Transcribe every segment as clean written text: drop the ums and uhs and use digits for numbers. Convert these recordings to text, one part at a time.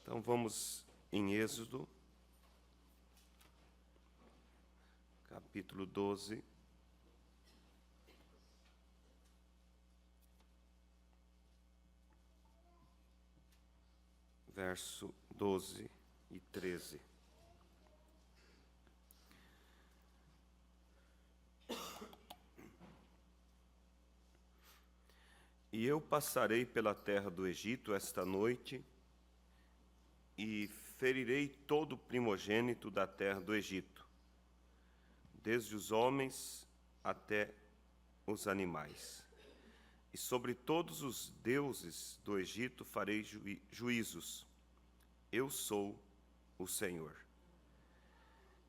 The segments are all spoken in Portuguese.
Então vamos em Êxodo, capítulo 12. Verso 12 e 13. E eu passarei pela terra do Egito esta noite, e ferirei todo o primogênito da terra do Egito, desde os homens até os animais. E sobre todos os deuses do Egito farei juízos. Eu sou o Senhor.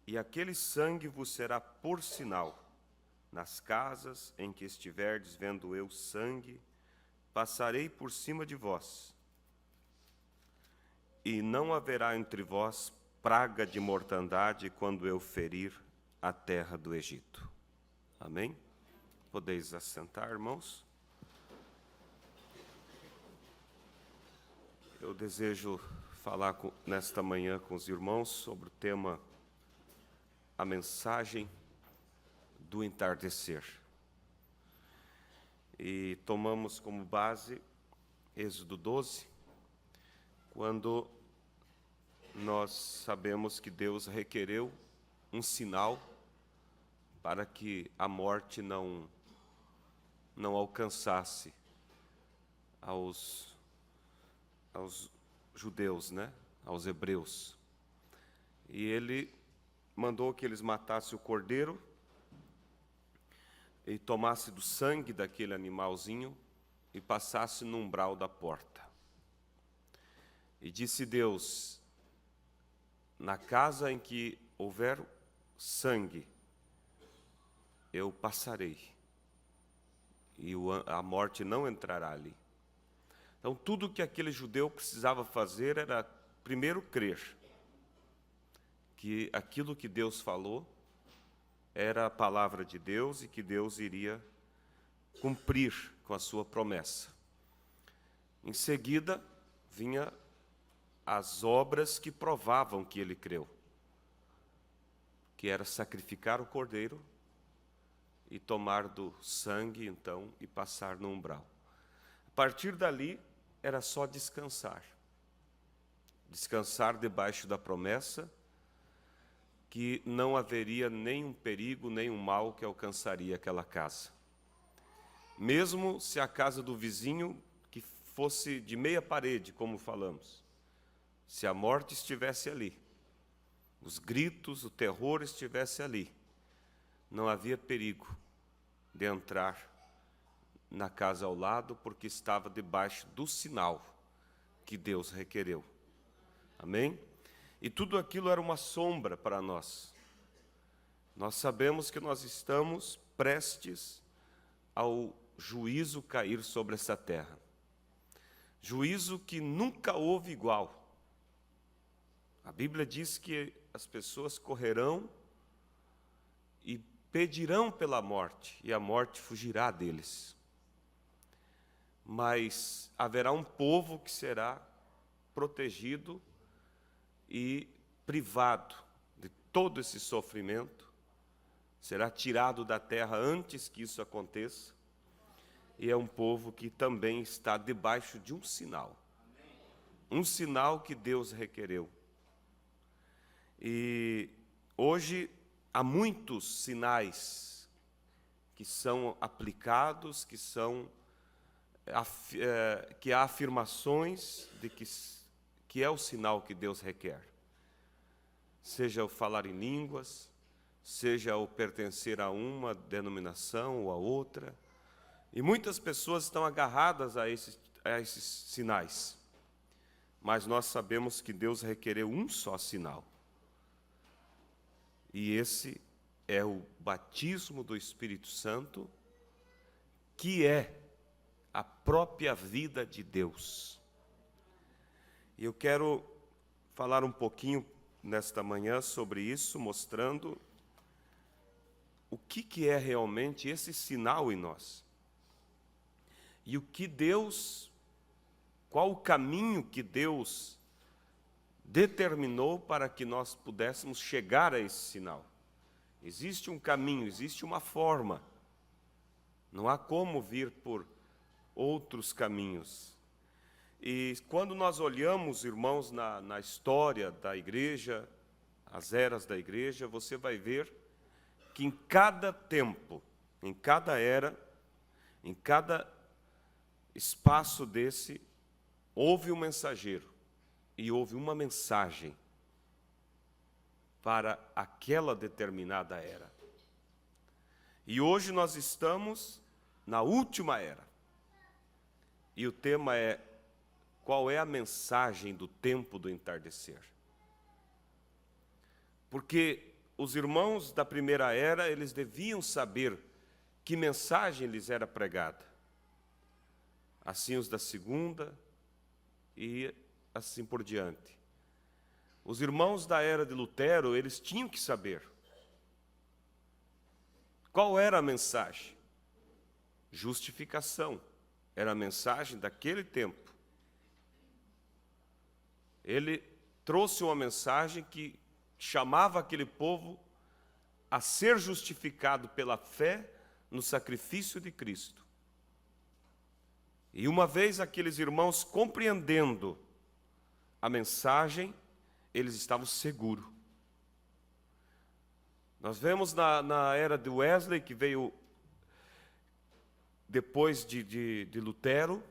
E aquele sangue vos será por sinal. Nas casas em que estiverdes vendo eu sangue, passarei por cima de vós. E não haverá entre vós praga de mortandade quando eu ferir a terra do Egito. Amém? Podeis assentar, irmãos? Eu desejo falar nesta manhã com os irmãos sobre o tema a mensagem do entardecer. E tomamos como base Êxodo 12, quando nós sabemos que Deus requereu um sinal para que a morte não alcançasse aos judeus, aos hebreus. E ele mandou que eles matassem o cordeiro e tomasse do sangue daquele animalzinho e passasse no umbral da porta. E disse Deus: na casa em que houver sangue, eu passarei, e a morte não entrará ali. Então, tudo que aquele judeu precisava fazer era, primeiro, crer que aquilo que Deus falou era a palavra de Deus e que Deus iria cumprir com a sua promessa. Em seguida, vinha as obras que provavam que ele creu, que era sacrificar o cordeiro e tomar do sangue, então, e passar no umbral. A partir dali, era só descansar. Descansar debaixo da promessa que não haveria nenhum perigo, nenhum mal que alcançaria aquela casa. Mesmo se a casa do vizinho, que fosse de meia parede, como falamos, se a morte estivesse ali, os gritos, o terror estivesse ali, não havia perigo de entrar na casa ao lado, porque estava debaixo do sinal que Deus requereu. Amém? E tudo aquilo era uma sombra para nós. Nós sabemos que nós estamos prestes ao juízo cair sobre essa terra. Juízo que nunca houve igual. A Bíblia diz que as pessoas correrão e pedirão pela morte, e a morte fugirá deles. Mas haverá um povo que será protegido e privado de todo esse sofrimento, será tirado da terra antes que isso aconteça, e é um povo que também está debaixo de um sinal que Deus requereu. E hoje há muitos sinais que são aplicados, que há afirmações de que é o sinal que Deus requer. Seja o falar em línguas, seja o pertencer a uma denominação ou a outra. E muitas pessoas estão agarradas a esses sinais. Mas nós sabemos que Deus requereu um só sinal. E esse é o batismo do Espírito Santo, que é a própria vida de Deus. E eu quero falar um pouquinho nesta manhã sobre isso, mostrando o que é realmente esse sinal em nós. E qual o caminho que Deus determinou para que nós pudéssemos chegar a esse sinal. Existe um caminho, existe uma forma. Não há como vir por outros caminhos. E quando nós olhamos, irmãos, na história da igreja, as eras da igreja, você vai ver que em cada tempo, em cada era, em cada espaço desse, houve um mensageiro e houve uma mensagem para aquela determinada era. E hoje nós estamos na última era. E o tema é: qual é a mensagem do tempo do entardecer? Porque os irmãos da primeira era, eles deviam saber que mensagem lhes era pregada. Assim os da segunda e assim por diante. Os irmãos da era de Lutero, eles tinham que saber qual era a mensagem. Justificação era a mensagem daquele tempo. Ele trouxe uma mensagem que chamava aquele povo a ser justificado pela fé no sacrifício de Cristo. E uma vez aqueles irmãos compreendendo a mensagem, eles estavam seguros. Nós vemos na era de Wesley, que veio depois de Lutero,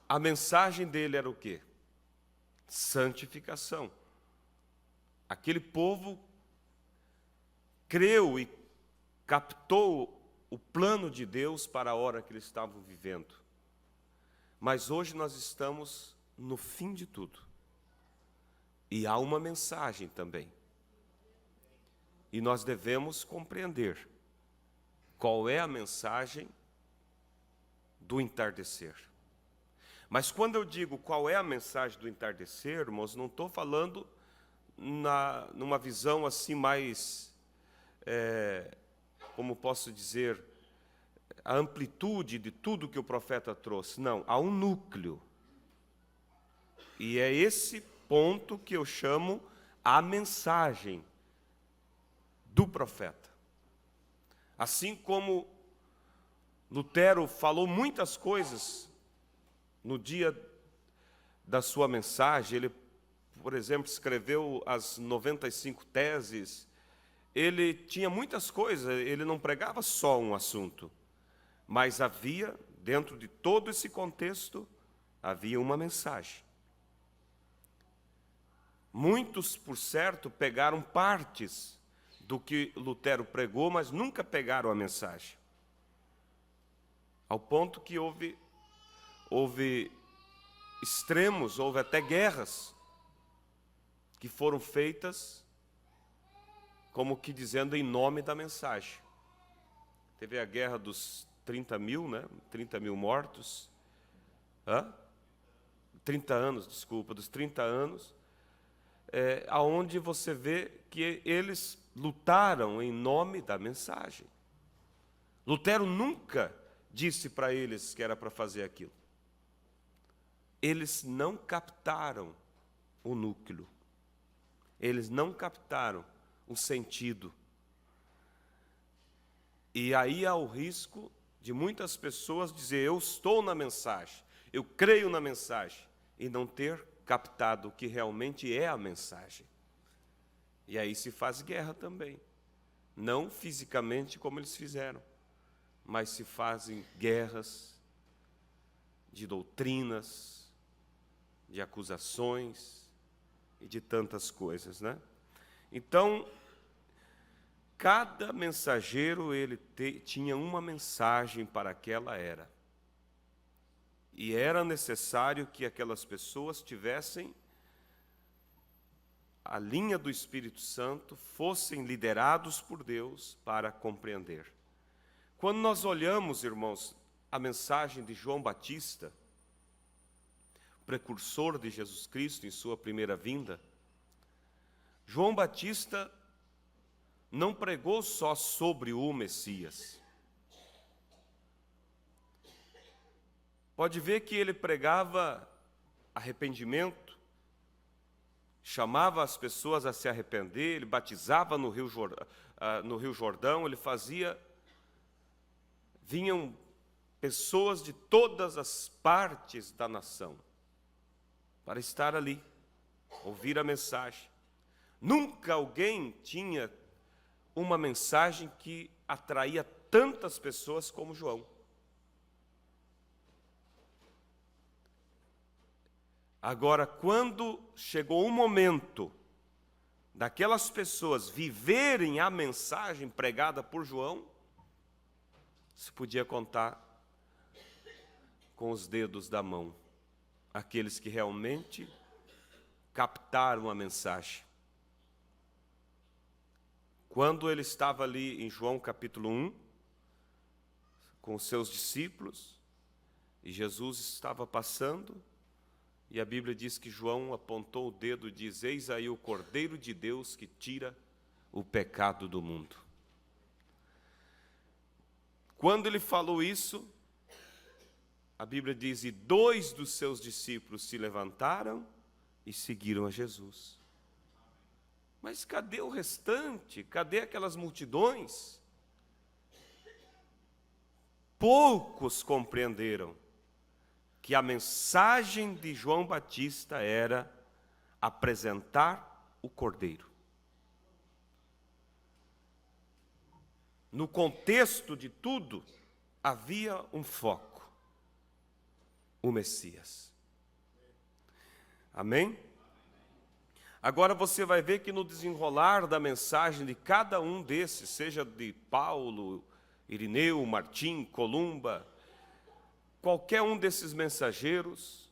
a mensagem dele era o quê? Santificação. Aquele povo creu e captou o plano de Deus para a hora que eles estavam vivendo. Mas hoje nós estamos no fim de tudo. E há uma mensagem também. E nós devemos compreender qual é a mensagem do entardecer. Mas quando eu digo qual é a mensagem do entardecer, irmãos, não estou falando numa visão assim mais, como posso dizer, a amplitude de tudo que o profeta trouxe. Não, há um núcleo. E é esse ponto que eu chamo a mensagem do profeta. Assim como Lutero falou muitas coisas no dia da sua mensagem, ele, por exemplo, escreveu as 95 teses, ele tinha muitas coisas, ele não pregava só um assunto, mas havia, dentro de todo esse contexto, havia uma mensagem. Muitos, por certo, pegaram partes do que Lutero pregou, mas nunca pegaram a mensagem. Ao ponto que houve extremos, houve até guerras que foram feitas, como que dizendo em nome da mensagem. Teve a guerra dos 30 mil, né? 30 mil mortos. 30 anos, desculpa, dos 30 anos, aonde você vê que eles lutaram em nome da mensagem. Lutero nunca disse para eles que era para fazer aquilo. Eles não captaram o núcleo. Eles não captaram o sentido. E aí há o risco de muitas pessoas dizer: eu estou na mensagem, eu creio na mensagem, e não ter captado o que realmente é a mensagem. E aí se faz guerra também. Não fisicamente como eles fizeram, mas se fazem guerras de doutrinas, de acusações e de tantas coisas, né? Então, cada mensageiro ele tinha uma mensagem para aquela era. E era necessário que aquelas pessoas tivessem a linha do Espírito Santo, fossem liderados por Deus para compreender. Quando nós olhamos, irmãos, a mensagem de João Batista, precursor de Jesus Cristo em sua primeira vinda, João Batista não pregou só sobre o Messias. Pode ver que ele pregava arrependimento, chamava as pessoas a se arrepender, ele batizava no Rio Jordão, ele fazia... Vinham pessoas de todas as partes da nação para estar ali, ouvir a mensagem. Nunca alguém tinha uma mensagem que atraía tantas pessoas como João. Agora, quando chegou o momento daquelas pessoas viverem a mensagem pregada por João, se podia contar com os dedos da mão aqueles que realmente captaram a mensagem. Quando ele estava ali em João capítulo 1, com os seus discípulos, e Jesus estava passando, e a Bíblia diz que João apontou o dedo e diz: eis aí o Cordeiro de Deus que tira o pecado do mundo. Quando ele falou isso, a Bíblia diz: e 2 dos seus discípulos se levantaram e seguiram a Jesus. Mas cadê o restante? Cadê aquelas multidões? Poucos compreenderam que a mensagem de João Batista era apresentar o Cordeiro. No contexto de tudo, havia um foco: o Messias. Amém? Agora você vai ver que no desenrolar da mensagem de cada um desses, seja de Paulo, Irineu, Martim, Columba, qualquer um desses mensageiros,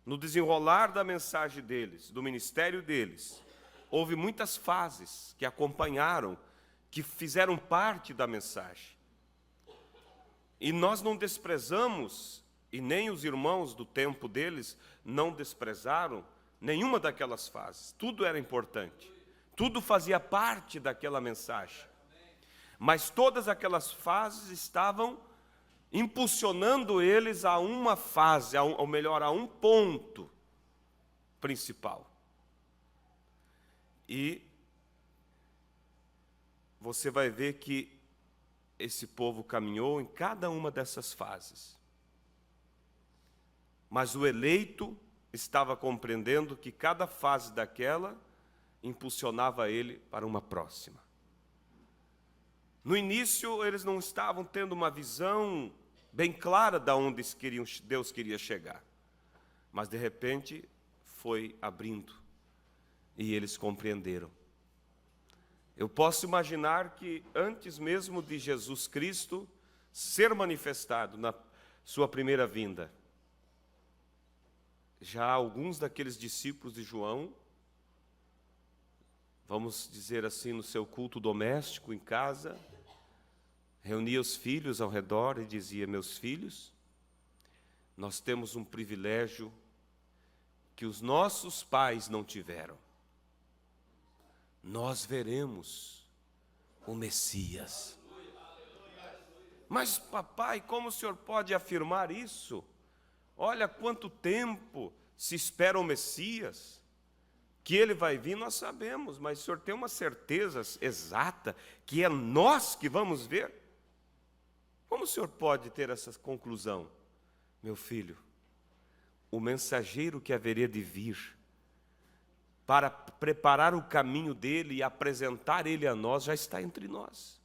no desenrolar da mensagem deles, do ministério deles, houve muitas fases que acompanharam, que fizeram parte da mensagem. E nós não desprezamos, e nem os irmãos do tempo deles não desprezaram nenhuma daquelas fases. Tudo era importante, tudo fazia parte daquela mensagem. Mas todas aquelas fases estavam impulsionando eles a uma fase, ou melhor, a um ponto principal. E você vai ver que esse povo caminhou em cada uma dessas fases. Mas o eleito estava compreendendo que cada fase daquela impulsionava ele para uma próxima. No início, eles não estavam tendo uma visão bem clara de onde Deus queria chegar. Mas, de repente, foi abrindo e eles compreenderam. Eu posso imaginar que antes mesmo de Jesus Cristo ser manifestado na sua primeira vinda, já alguns daqueles discípulos de João, vamos dizer assim, no seu culto doméstico em casa, reunia os filhos ao redor e dizia: meus filhos, nós temos um privilégio que os nossos pais não tiveram. Nós veremos o Messias. Mas papai, como o senhor pode afirmar isso? Olha quanto tempo se espera o Messias. Que ele vai vir, nós sabemos, mas o senhor tem uma certeza exata que é nós que vamos ver? Como o senhor pode ter essa conclusão? Meu filho, o mensageiro que haveria de vir para preparar o caminho dele e apresentar ele a nós já está entre nós.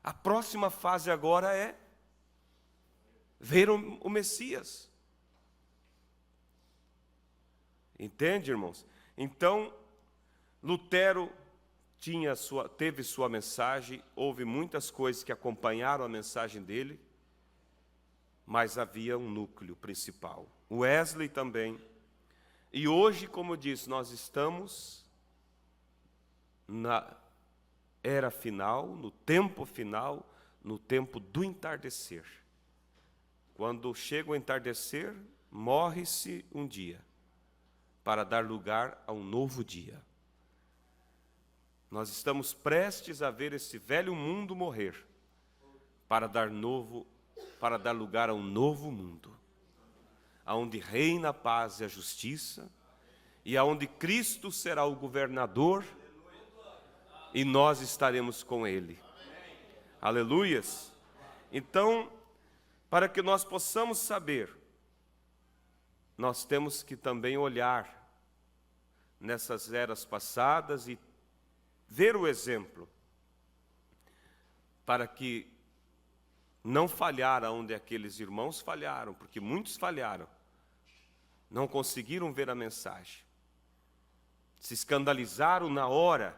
A próxima fase agora é ver o Messias. Entende, irmãos? Então, Lutero teve sua mensagem, houve muitas coisas que acompanharam a mensagem dele, mas havia um núcleo principal. Wesley também. E hoje, como eu disse, nós estamos na era final, no tempo final, no tempo do entardecer. Quando chega o entardecer, morre-se um dia, para dar lugar a um novo dia. Nós estamos prestes a ver esse velho mundo morrer, para dar lugar a um novo mundo, onde reina a paz e a justiça, e aonde Cristo será o governador e nós estaremos com Ele. Aleluias! Então, para que nós possamos saber, nós temos que também olhar nessas eras passadas e ver o exemplo, para que não falhar onde aqueles irmãos falharam, porque muitos falharam, não conseguiram ver a mensagem, se escandalizaram na hora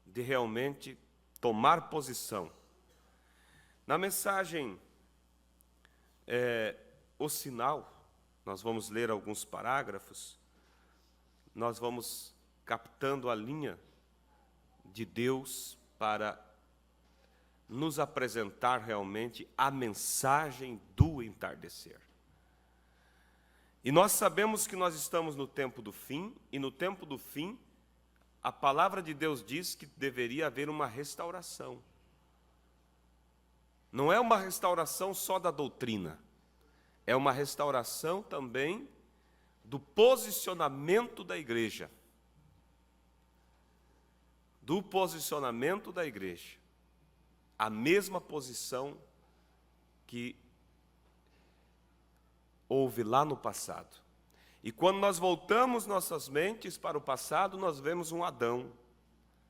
de realmente tomar posição. Na mensagem, o sinal, nós vamos ler alguns parágrafos, nós vamos captando a linha de Deus para nos apresentar realmente a mensagem do entardecer. E nós sabemos que nós estamos no tempo do fim, e no tempo do fim, a palavra de Deus diz que deveria haver uma restauração. Não é uma restauração só da doutrina, é uma restauração também do posicionamento da igreja. Do posicionamento da igreja. A mesma posição que houve lá no passado. E quando nós voltamos nossas mentes para o passado, nós vemos um Adão,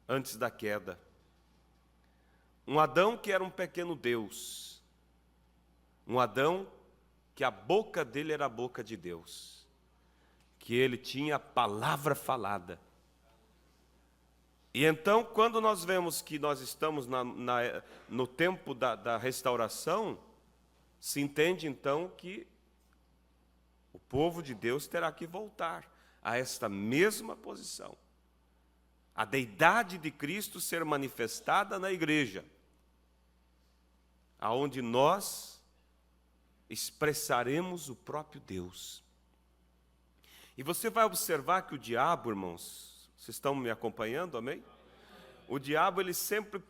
antes da queda. Um Adão que era um pequeno Deus. Um Adão que a boca dele era a boca de Deus. Que ele tinha a palavra falada. E então, quando nós vemos que nós estamos no tempo da restauração, se entende então que o povo de Deus terá que voltar a esta mesma posição. A deidade de Cristo ser manifestada na igreja, aonde nós expressaremos o próprio Deus. E você vai observar que o diabo, irmãos, vocês estão me acompanhando, amém? O diabo, ele sempre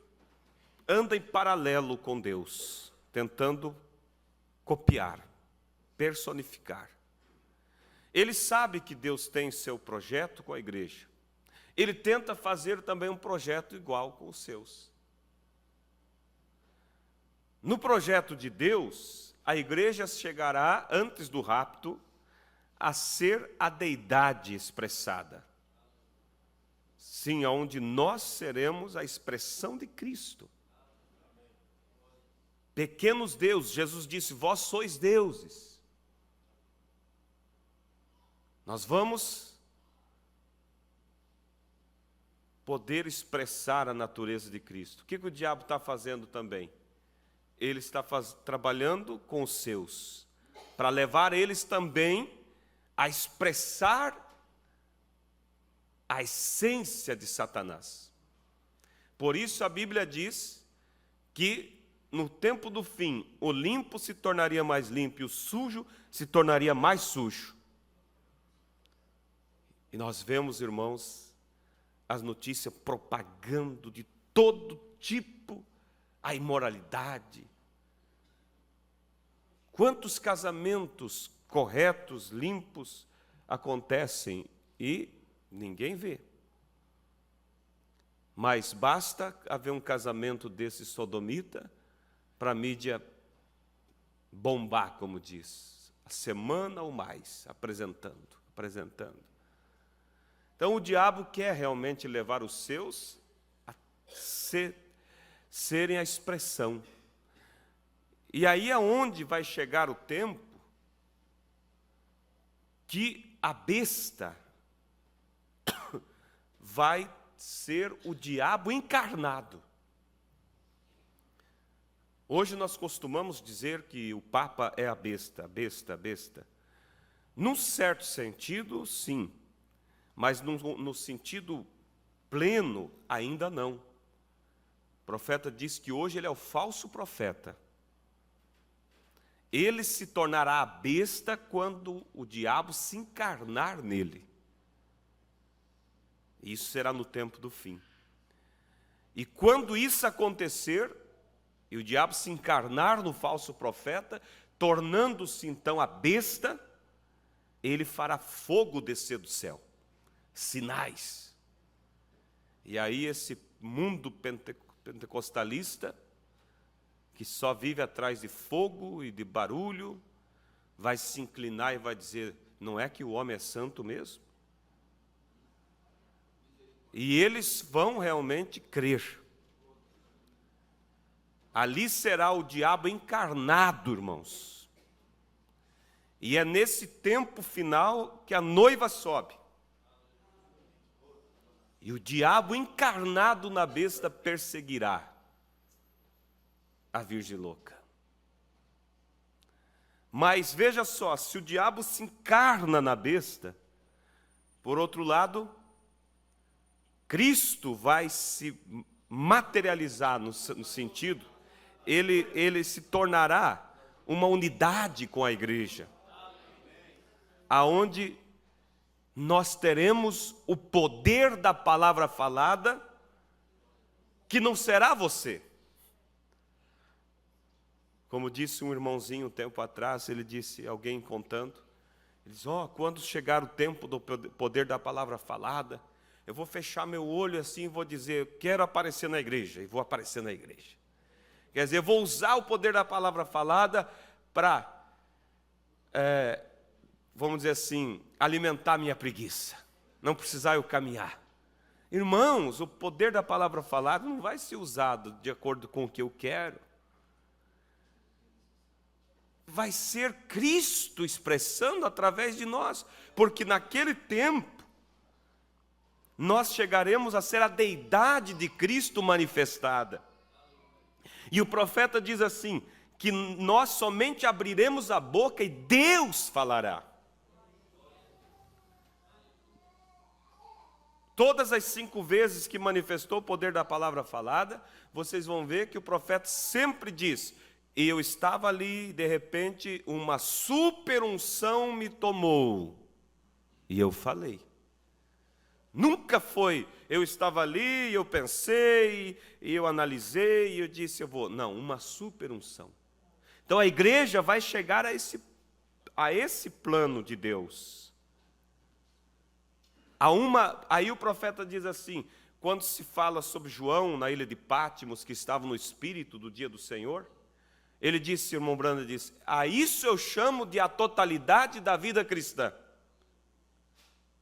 anda em paralelo com Deus, tentando copiar, personificar. Ele sabe que Deus tem seu projeto com a igreja. Ele tenta fazer também um projeto igual com os seus. No projeto de Deus, a igreja chegará, antes do rapto, a ser a deidade expressada. Sim, onde nós seremos a expressão de Cristo. Pequenos deuses, Jesus disse, vós sois deuses. Nós vamos poder expressar a natureza de Cristo. O que o diabo está fazendo também? Ele está trabalhando com os seus, para levar eles também a expressar a essência de Satanás. Por isso a Bíblia diz que no tempo do fim, o limpo se tornaria mais limpo e o sujo se tornaria mais sujo. E nós vemos, irmãos, as notícias propagando de todo tipo a imoralidade. Quantos casamentos corretos, limpos acontecem e ninguém vê. Mas basta haver um casamento desse sodomita para a mídia bombar, como diz, a semana ou mais, apresentando. Então o diabo quer realmente levar os seus a serem a expressão. E aí é onde vai chegar o tempo que a besta vai ser o diabo encarnado. Hoje nós costumamos dizer que o Papa é a besta. Num certo sentido, sim, mas no sentido pleno, ainda não. O profeta diz que hoje ele é o falso profeta. Ele se tornará a besta quando o diabo se encarnar nele. Isso será no tempo do fim. E quando isso acontecer, e o diabo se encarnar no falso profeta, tornando-se então a besta, ele fará fogo descer do céu. sinais. E aí esse mundo pentecostalista, que só vive atrás de fogo e de barulho, vai se inclinar e vai dizer, não é que o homem é santo mesmo? E eles vão realmente crer. Ali será o diabo encarnado, irmãos. E é nesse tempo final que a noiva sobe. E o diabo encarnado na besta perseguirá a virgem louca. Mas veja só, se o diabo se encarna na besta, por outro lado, Cristo vai se materializar no sentido, ele se tornará uma unidade com a igreja, aonde nós teremos o poder da palavra falada, que não será você. Como disse um irmãozinho um tempo atrás, ele disse, alguém contando, ele disse, quando chegar o tempo do poder da palavra falada, eu vou fechar meu olho assim e vou dizer, quero aparecer na igreja, e vou aparecer na igreja. Quer dizer, eu vou usar o poder da palavra falada para, vamos dizer assim, alimentar minha preguiça, não precisar eu caminhar. Irmãos, o poder da palavra falada não vai ser usado de acordo com o que eu quero. Vai ser Cristo expressando através de nós, porque naquele tempo, nós chegaremos a ser a deidade de Cristo manifestada. E o profeta diz assim, que nós somente abriremos a boca e Deus falará. Todas as 5 vezes que manifestou o poder da palavra falada, vocês vão ver que o profeta sempre diz, e eu estava ali, de repente, uma super unção me tomou, e eu falei. Nunca foi, eu estava ali, eu pensei, e eu analisei, e eu disse, eu vou. Não, uma super unção. Então a igreja vai chegar a esse plano de Deus. Aí o profeta diz assim, quando se fala sobre João na ilha de Pátimos, que estava no Espírito do dia do Senhor, ele disse, o irmão Branda disse, a isso eu chamo de a totalidade da vida cristã.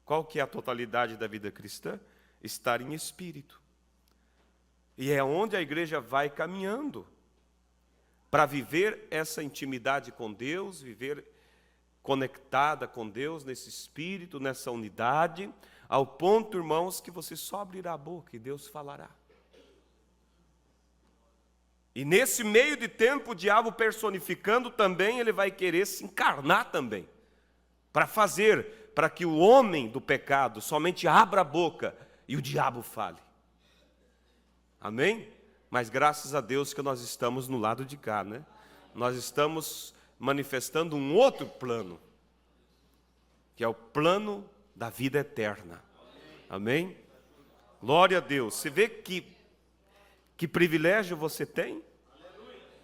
Qual que é a totalidade da vida cristã? Estar em espírito. E é onde a igreja vai caminhando para viver essa intimidade com Deus, viver conectada com Deus nesse espírito, nessa unidade, ao ponto, irmãos, que você só abrirá a boca e Deus falará. E nesse meio de tempo, o diabo personificando também, ele vai querer se encarnar também, para que o homem do pecado somente abra a boca e o diabo fale. Amém? Mas graças a Deus que nós estamos no lado de cá, né? Nós estamos manifestando um outro plano, que é o plano da vida eterna. Amém? Glória a Deus. Você vê que privilégio você tem?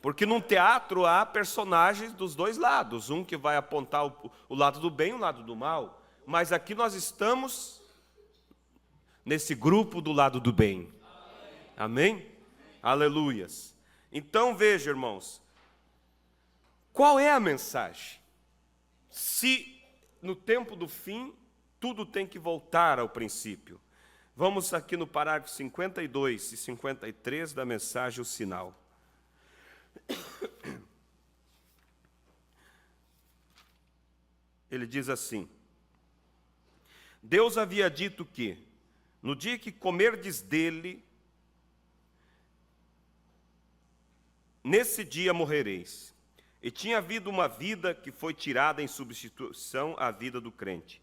Porque num teatro há personagens dos dois lados, um que vai apontar o lado do bem e o lado do mal. Mas aqui nós estamos nesse grupo do lado do bem. Amém? Aleluias. Então veja, irmãos, qual é a mensagem? Se no tempo do fim, tudo tem que voltar ao princípio. Vamos aqui no parágrafo 52 e 53 da mensagem, o sinal. Ele diz assim, Deus havia dito que, no dia que comerdes dele, nesse dia morrereis. E tinha havido uma vida que foi tirada em substituição à vida do crente.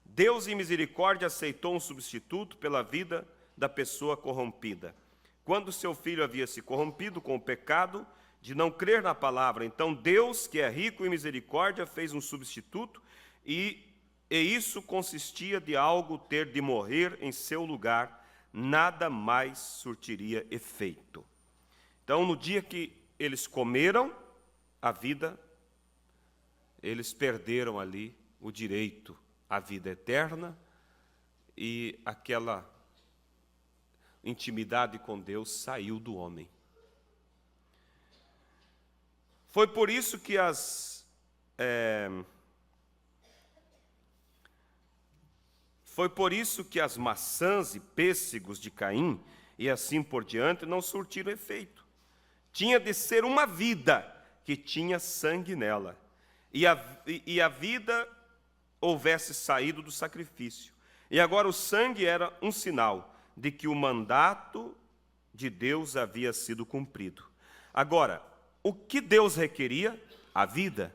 Deus em misericórdia aceitou um substituto pela vida da pessoa corrompida. Quando seu filho havia se corrompido com o pecado de não crer na palavra, então Deus, que é rico em misericórdia, fez um substituto e isso consistia de algo ter de morrer em seu lugar, nada mais surtiria efeito. Então, no dia que eles comeram a vida, eles perderam ali o direito à vida eterna e aquela intimidade com Deus saiu do homem. Foi por isso que as maçãs e pêssegos de Caim, e assim por diante, não surtiram efeito. Tinha de ser uma vida que tinha sangue nela, e a vida houvesse saído do sacrifício. E agora o sangue era um sinal de que o mandato de Deus havia sido cumprido. Agora, o que Deus requeria? A vida.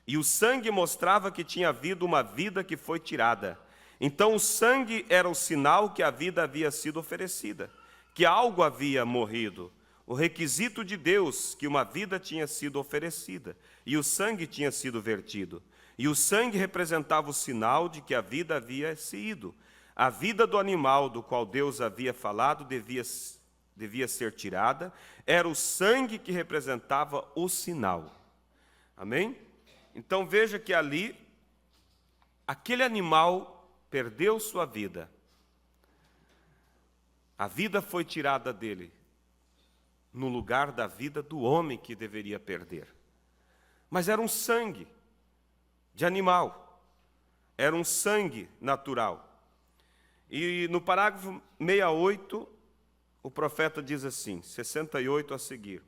E o sangue mostrava que tinha havido uma vida que foi tirada. Então o sangue era o sinal que a vida havia sido oferecida, que algo havia morrido. O requisito de Deus, que uma vida tinha sido oferecida, e o sangue tinha sido vertido. E o sangue representava o sinal de que a vida havia se ido. A vida do animal do qual Deus havia falado devia ser tirada. Era o sangue que representava o sinal. Amém? Então veja que ali, aquele animal perdeu sua vida. A vida foi tirada dele, no lugar da vida do homem que deveria perder. Mas era um sangue de animal, era um sangue natural. E no parágrafo 68, o profeta diz assim, 68 a seguir.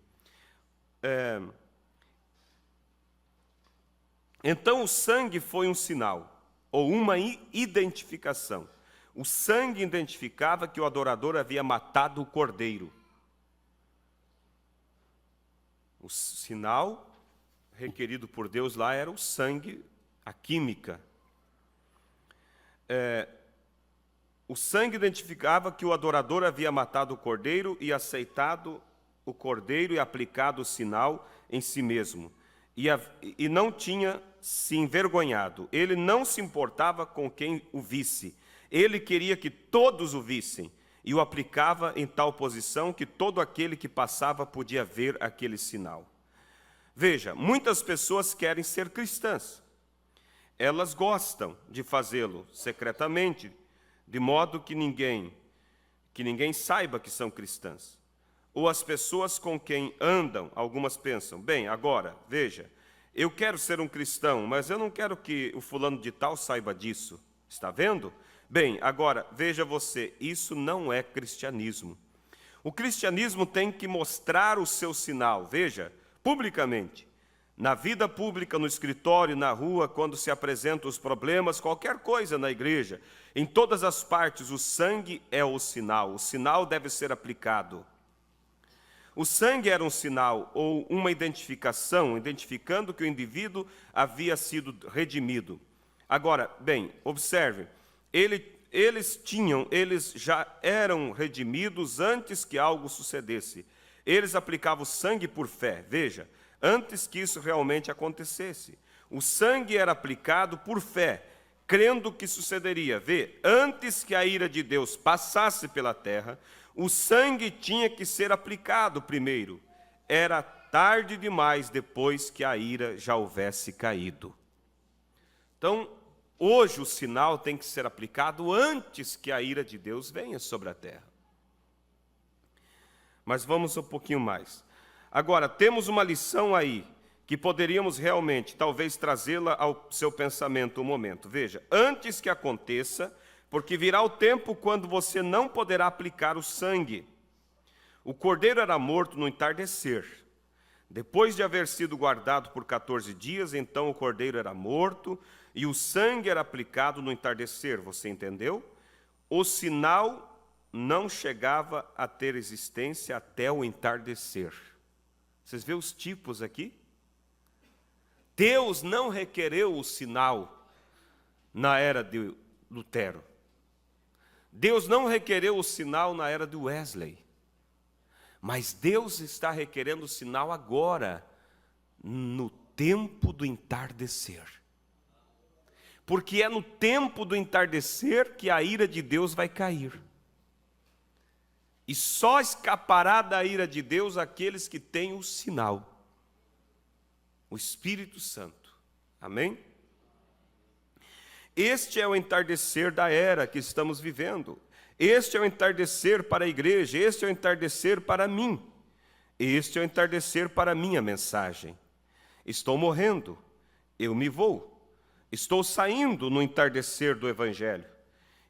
Então o sangue foi um sinal, ou uma identificação. O sangue identificava que o adorador havia matado o cordeiro. O sinal requerido por Deus lá era o sangue, a química. O sangue identificava que o adorador havia matado o cordeiro e aceitado o cordeiro e aplicado o sinal em si mesmo. E não tinha se envergonhado. Ele não se importava com quem o visse. Ele queria que todos o vissem e o aplicava em tal posição que todo aquele que passava podia ver aquele sinal. Veja, muitas pessoas querem ser cristãs. Elas gostam de fazê-lo secretamente, de modo que ninguém saiba que são cristãs. Ou as pessoas com quem andam, algumas pensam, bem, agora, veja, eu quero ser um cristão, mas eu não quero que o fulano de tal saiba disso. Está vendo? Bem, agora, veja você, isso não é cristianismo. O cristianismo tem que mostrar o seu sinal, veja, publicamente. Na vida pública, no escritório, na rua, quando se apresentam os problemas, qualquer coisa na igreja, em todas as partes, o sangue é o sinal deve ser aplicado. O sangue era um sinal ou uma identificação, identificando que o indivíduo havia sido redimido. Agora, bem, observe, eles já eram redimidos antes que algo sucedesse. Eles aplicavam o sangue por fé, veja, antes que isso realmente acontecesse. O sangue era aplicado por fé, crendo que sucederia. Vê, antes que a ira de Deus passasse pela terra, o sangue tinha que ser aplicado primeiro. Era tarde demais depois que a ira já houvesse caído. Então, hoje o sinal tem que ser aplicado antes que a ira de Deus venha sobre a terra. Mas vamos um pouquinho mais. Agora, temos uma lição aí, que poderíamos realmente, talvez, trazê-la ao seu pensamento um momento. Veja, antes que aconteça, porque virá o tempo quando você não poderá aplicar o sangue. O cordeiro era morto no entardecer. Depois de haver sido guardado por 14 dias, então o cordeiro era morto e o sangue era aplicado no entardecer. Você entendeu? O sinal não chegava a ter existência até o entardecer. Vocês veem os tipos aqui? Deus não requereu o sinal na era de Lutero. Deus não requereu o sinal na era de Wesley. Mas Deus está requerendo o sinal agora, no tempo do entardecer. Porque é no tempo do entardecer que a ira de Deus vai cair. E só escapará da ira de Deus aqueles que têm o sinal, o Espírito Santo. Amém? Este é o entardecer da era que estamos vivendo. Este é o entardecer para a igreja, este é o entardecer para mim. Este é o entardecer para a minha mensagem. Estou morrendo, eu me vou. Estou saindo no entardecer do Evangelho.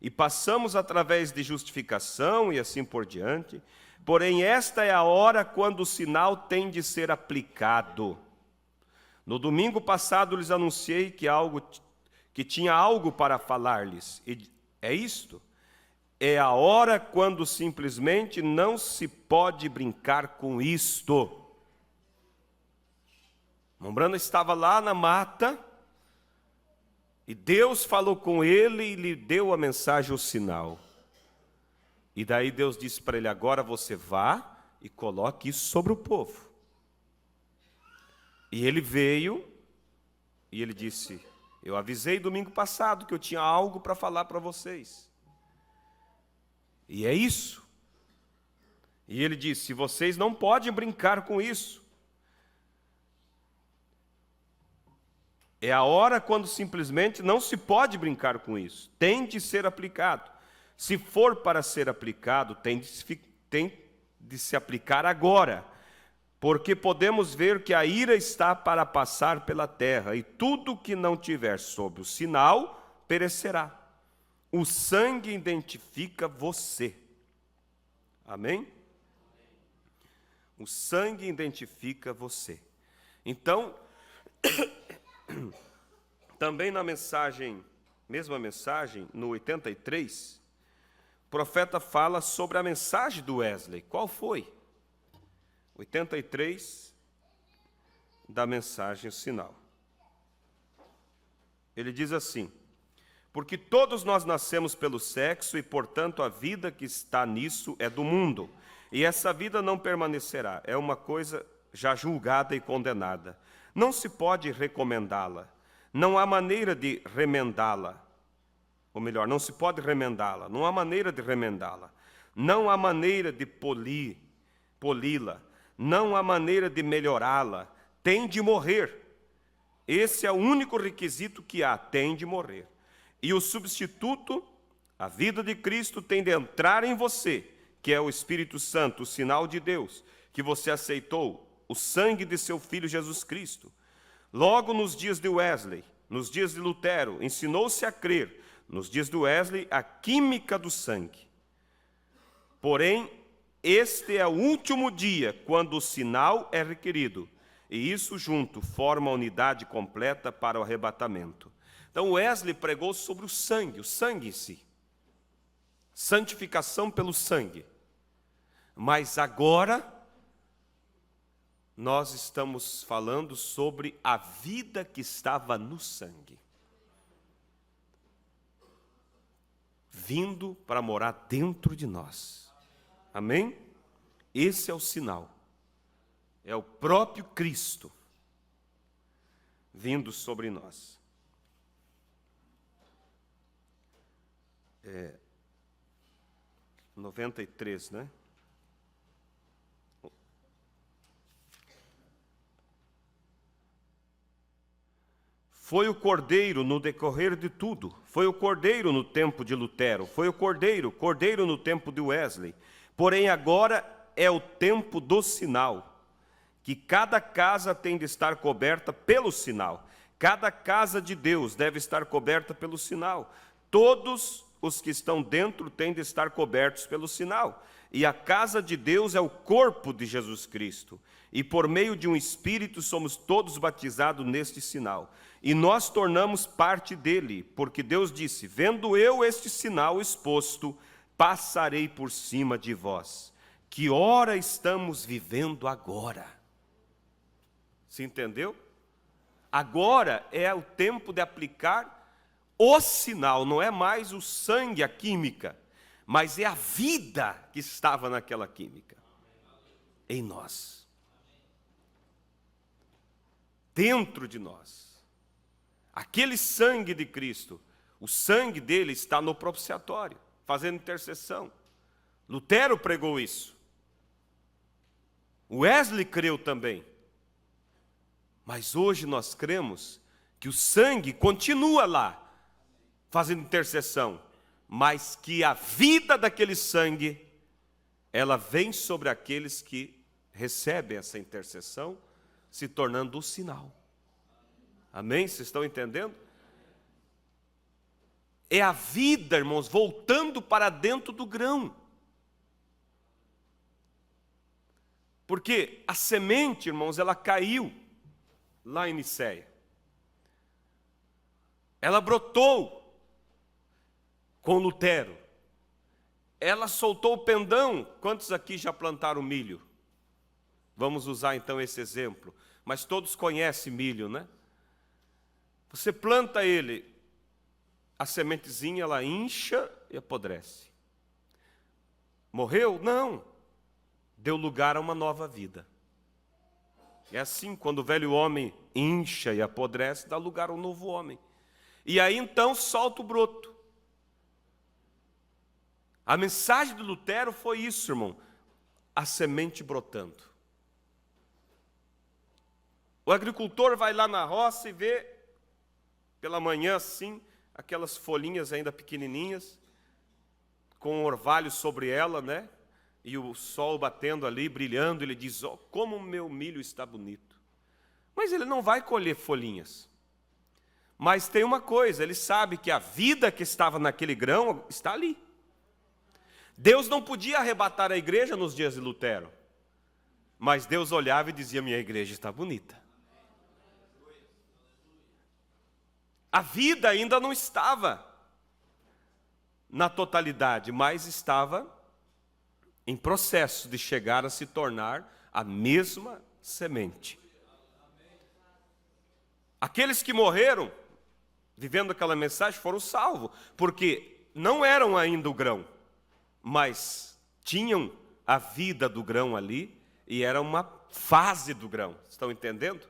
E passamos através de justificação e assim por diante. Porém, esta é a hora quando o sinal tem de ser aplicado. No domingo passado, lhes anunciei que tinha algo para falar-lhes. E é isto. É a hora quando simplesmente não se pode brincar com isto. Mombrana estava lá na mata, e Deus falou com ele e lhe deu a mensagem, o sinal. E daí Deus disse para ele: agora você vá e coloque isso sobre o povo. E ele veio e ele disse: eu avisei domingo passado que eu tinha algo para falar para vocês. E é isso. E ele disse: vocês não podem brincar com isso. É a hora quando simplesmente não se pode brincar com isso. Tem de ser aplicado. Se for para ser aplicado, tem de se aplicar agora. Porque podemos ver que a ira está para passar pela terra, e tudo que não tiver sob o sinal perecerá. O sangue identifica você. Amém? O sangue identifica você. Então, também na mensagem, mesma mensagem, no 83, o profeta fala sobre a mensagem do Wesley. Qual foi? 83 da mensagem, o sinal. Ele diz assim: porque todos nós nascemos pelo sexo e, portanto, a vida que está nisso é do mundo. E essa vida não permanecerá. É uma coisa já julgada e condenada. Não se pode recomendá-la. Não há maneira de remendá-la. Ou melhor, não se pode remendá-la. Não há maneira de remendá-la. Não há maneira de poli-la. Não há maneira de melhorá-la. Tem de morrer. Esse é o único requisito que há. Tem de morrer. E o substituto, a vida de Cristo, tem de entrar em você, que é o Espírito Santo, o sinal de Deus, que você aceitou, o sangue de seu Filho Jesus Cristo. Logo nos dias de Wesley, nos dias de Lutero, ensinou-se a crer, nos dias de Wesley, a química do sangue. Porém, este é o último dia, quando o sinal é requerido, e isso junto forma a unidade completa para o arrebatamento. Então Wesley pregou sobre o sangue em si. Santificação pelo sangue. Mas agora nós estamos falando sobre a vida que estava no sangue. Vindo para morar dentro de nós. Amém? Esse é o sinal. É o próprio Cristo vindo sobre nós. 93, né? Foi o Cordeiro no decorrer de tudo. Foi o Cordeiro no tempo de Lutero. Foi o Cordeiro no tempo de Wesley. Porém, agora é o tempo do sinal, que cada casa tem de estar coberta pelo sinal. Cada casa de Deus deve estar coberta pelo sinal. Todos os que estão dentro têm de estar cobertos pelo sinal. E a casa de Deus é o corpo de Jesus Cristo. E por meio de um Espírito somos todos batizados neste sinal. E nós tornamos parte dele, porque Deus disse: vendo eu este sinal exposto, passarei por cima de vós. Que hora estamos vivendo agora? Se entendeu? Agora é o tempo de aplicar o sinal, não é mais o sangue, a química, mas é a vida que estava naquela química, em nós, dentro de nós. Aquele sangue de Cristo, o sangue dele está no propiciatório, fazendo intercessão. Lutero pregou isso. Wesley creu também. Mas hoje nós cremos que o sangue continua lá, fazendo intercessão, mas que a vida daquele sangue, ela vem sobre aqueles que recebem essa intercessão, se tornando o sinal. Amém? Vocês estão entendendo? É a vida, irmãos, voltando para dentro do grão. Porque a semente, irmãos, ela caiu lá em Nicéia. Ela brotou com Lutero. Ela soltou o pendão. Quantos aqui já plantaram milho? Vamos usar então esse exemplo. Mas todos conhecem milho, né? Você planta ele, a sementezinha ela incha e apodrece. Morreu? Não. Deu lugar a uma nova vida. É assim, quando o velho homem incha e apodrece, dá lugar a um novo homem. E aí então solta o broto. A mensagem de Lutero foi isso, irmão. A semente brotando. O agricultor vai lá na roça e vê, pela manhã assim, aquelas folhinhas ainda pequenininhas, com um orvalho sobre ela, né? E o sol batendo ali, brilhando, ele diz, ó, como o meu milho está bonito. Mas ele não vai colher folhinhas. Mas tem uma coisa, ele sabe que a vida que estava naquele grão está ali. Deus não podia arrebatar a igreja nos dias de Lutero. Mas Deus olhava e dizia, minha igreja está bonita. A vida ainda não estava na totalidade, mas estava em processo de chegar a se tornar a mesma semente. Aqueles que morreram, vivendo aquela mensagem, foram salvos, porque não eram ainda o grão, mas tinham a vida do grão ali, e era uma fase do grão, estão entendendo?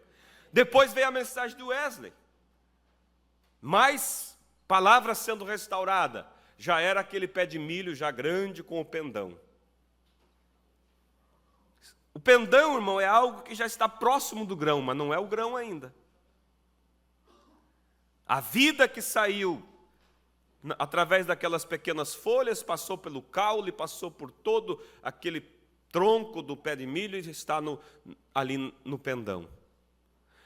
Depois veio a mensagem do Wesley, mais palavra sendo restaurada, já era aquele pé de milho já grande com o pendão. O pendão, irmão, é algo que já está próximo do grão, mas não é o grão ainda. A vida que saiu através daquelas pequenas folhas, passou pelo caule, passou por todo aquele tronco do pé de milho e está ali no pendão.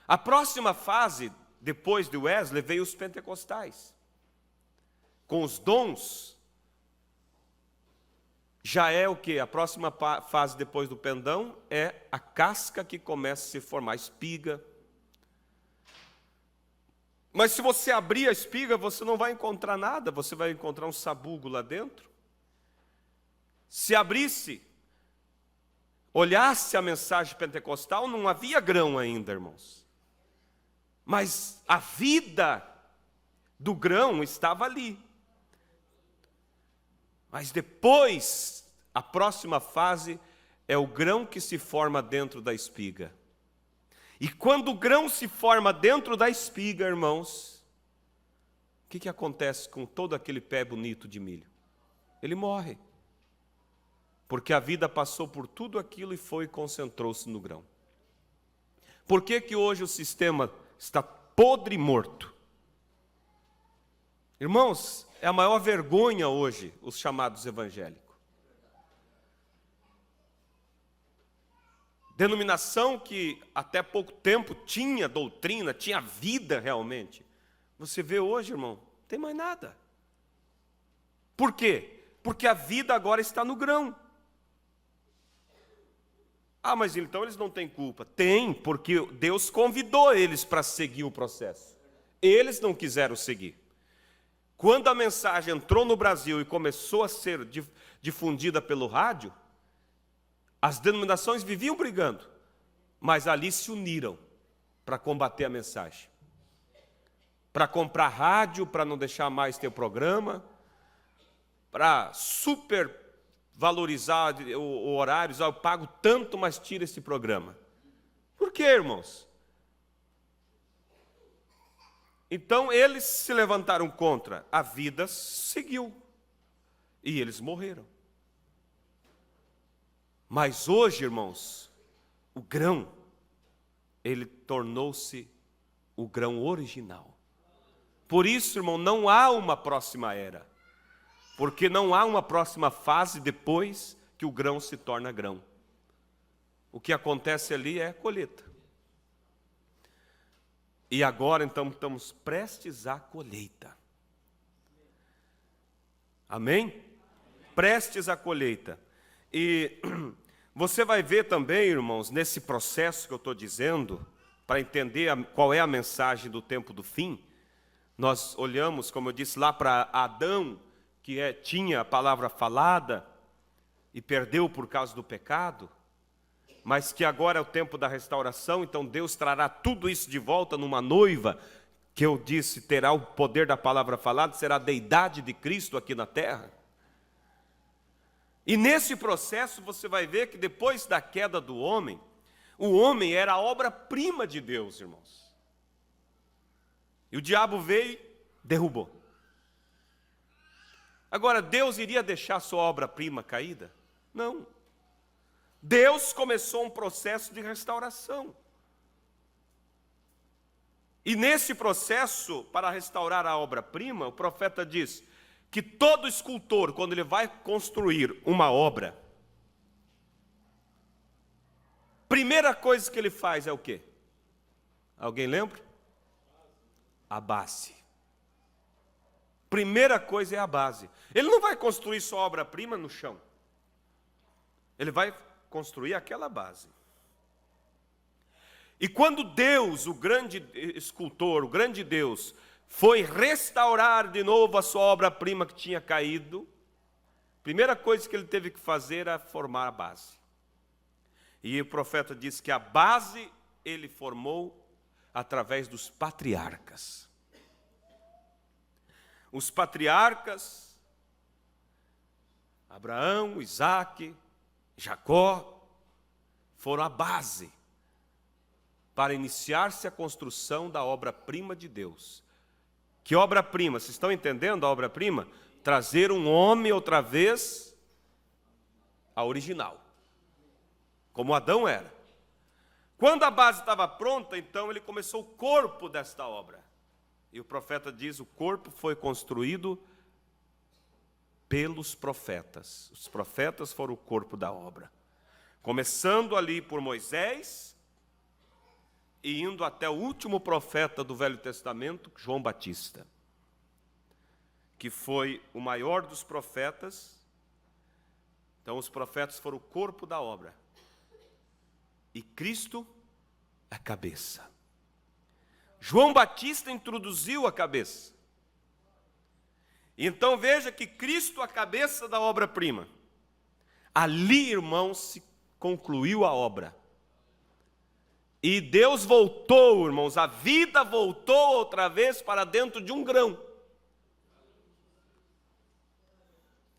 A próxima fase, depois de Wesley, veio os pentecostais. Com os dons, já é o que? A próxima fase depois do pendão é a casca que começa a se formar, a espiga. Mas se você abrir a espiga, você não vai encontrar nada, você vai encontrar um sabugo lá dentro. Se abrisse, olhasse a mensagem pentecostal, não havia grão ainda, irmãos. Mas a vida do grão estava ali. Mas depois, a próxima fase é o grão que se forma dentro da espiga. E quando o grão se forma dentro da espiga, irmãos, o que acontece com todo aquele pé bonito de milho? Ele morre. Porque a vida passou por tudo aquilo e foi e concentrou-se no grão. Por que hoje o sistema está podre e morto? Irmãos, é a maior vergonha hoje, os chamados evangélicos. Denominação que até pouco tempo tinha doutrina, tinha vida realmente. Você vê hoje, irmão, não tem mais nada. Por quê? Porque a vida agora está no grão. Ah, mas então eles não têm culpa. Tem, porque Deus convidou eles para seguir o processo. Eles não quiseram seguir. Quando a mensagem entrou no Brasil e começou a ser difundida pelo rádio, as denominações viviam brigando, mas ali se uniram para combater a mensagem. Para comprar rádio, para não deixar mais ter programa, para super valorizar o horário, eu pago tanto, mas tira esse programa. Por quê, irmãos? Então eles se levantaram contra, a vida seguiu, e eles morreram. Mas hoje, irmãos, o grão, ele tornou-se o grão original. Por isso, irmão, não há uma próxima era, porque não há uma próxima fase depois que o grão se torna grão. O que acontece ali é a colheita. E agora, então, estamos prestes à colheita. Amém? Prestes à colheita. E você vai ver também, irmãos, nesse processo que eu estou dizendo, para entender qual é a mensagem do tempo do fim, nós olhamos, como eu disse, lá para Adão, que tinha a palavra falada e perdeu por causa do pecado, mas que agora é o tempo da restauração, então Deus trará tudo isso de volta numa noiva, que eu disse, terá o poder da palavra falada, será a deidade de Cristo aqui na terra. E nesse processo você vai ver que depois da queda do homem, o homem era a obra-prima de Deus, irmãos. E o diabo veio e derrubou. Agora, Deus iria deixar sua obra-prima caída? Não. Deus começou um processo de restauração. E nesse processo, para restaurar a obra-prima, o profeta diz que todo escultor, quando ele vai construir uma obra, primeira coisa que ele faz é o quê? Alguém lembra? A base. Primeira coisa é a base. Ele não vai construir sua obra-prima no chão. Ele vai construir aquela base. E quando Deus, o grande escultor, o grande Deus, foi restaurar de novo a sua obra-prima que tinha caído, a primeira coisa que ele teve que fazer era formar a base. E o profeta diz que a base ele formou através dos patriarcas. Os patriarcas, Abraão, Isaque, Jacó, foram a base para iniciar-se a construção da obra-prima de Deus. Que obra-prima? Vocês estão entendendo a obra-prima? Trazer um homem outra vez a original, como Adão era. Quando a base estava pronta, então ele começou o corpo desta obra. E o profeta diz, o corpo foi construído pelos profetas. Os profetas foram o corpo da obra. Começando ali por Moisés e indo até o último profeta do Velho Testamento, João Batista, que foi o maior dos profetas. Então os profetas foram o corpo da obra. E Cristo, a cabeça. João Batista introduziu a cabeça. Então veja que Cristo, a cabeça da obra-prima. Ali, irmãos, se concluiu a obra. E Deus voltou, irmãos, a vida voltou outra vez para dentro de um grão.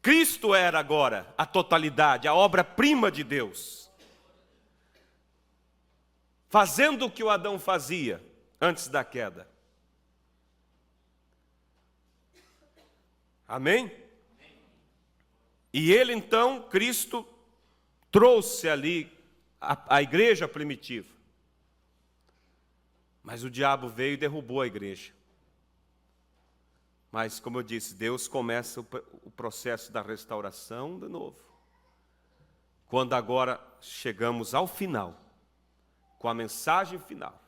Cristo era agora a totalidade, a obra-prima de Deus. Fazendo o que o Adão fazia antes da queda. Amém? E ele então, Cristo, trouxe ali a igreja primitiva. Mas o diabo veio e derrubou a igreja. Mas, como eu disse, Deus começa o processo da restauração de novo. Quando agora chegamos ao final, com a mensagem final.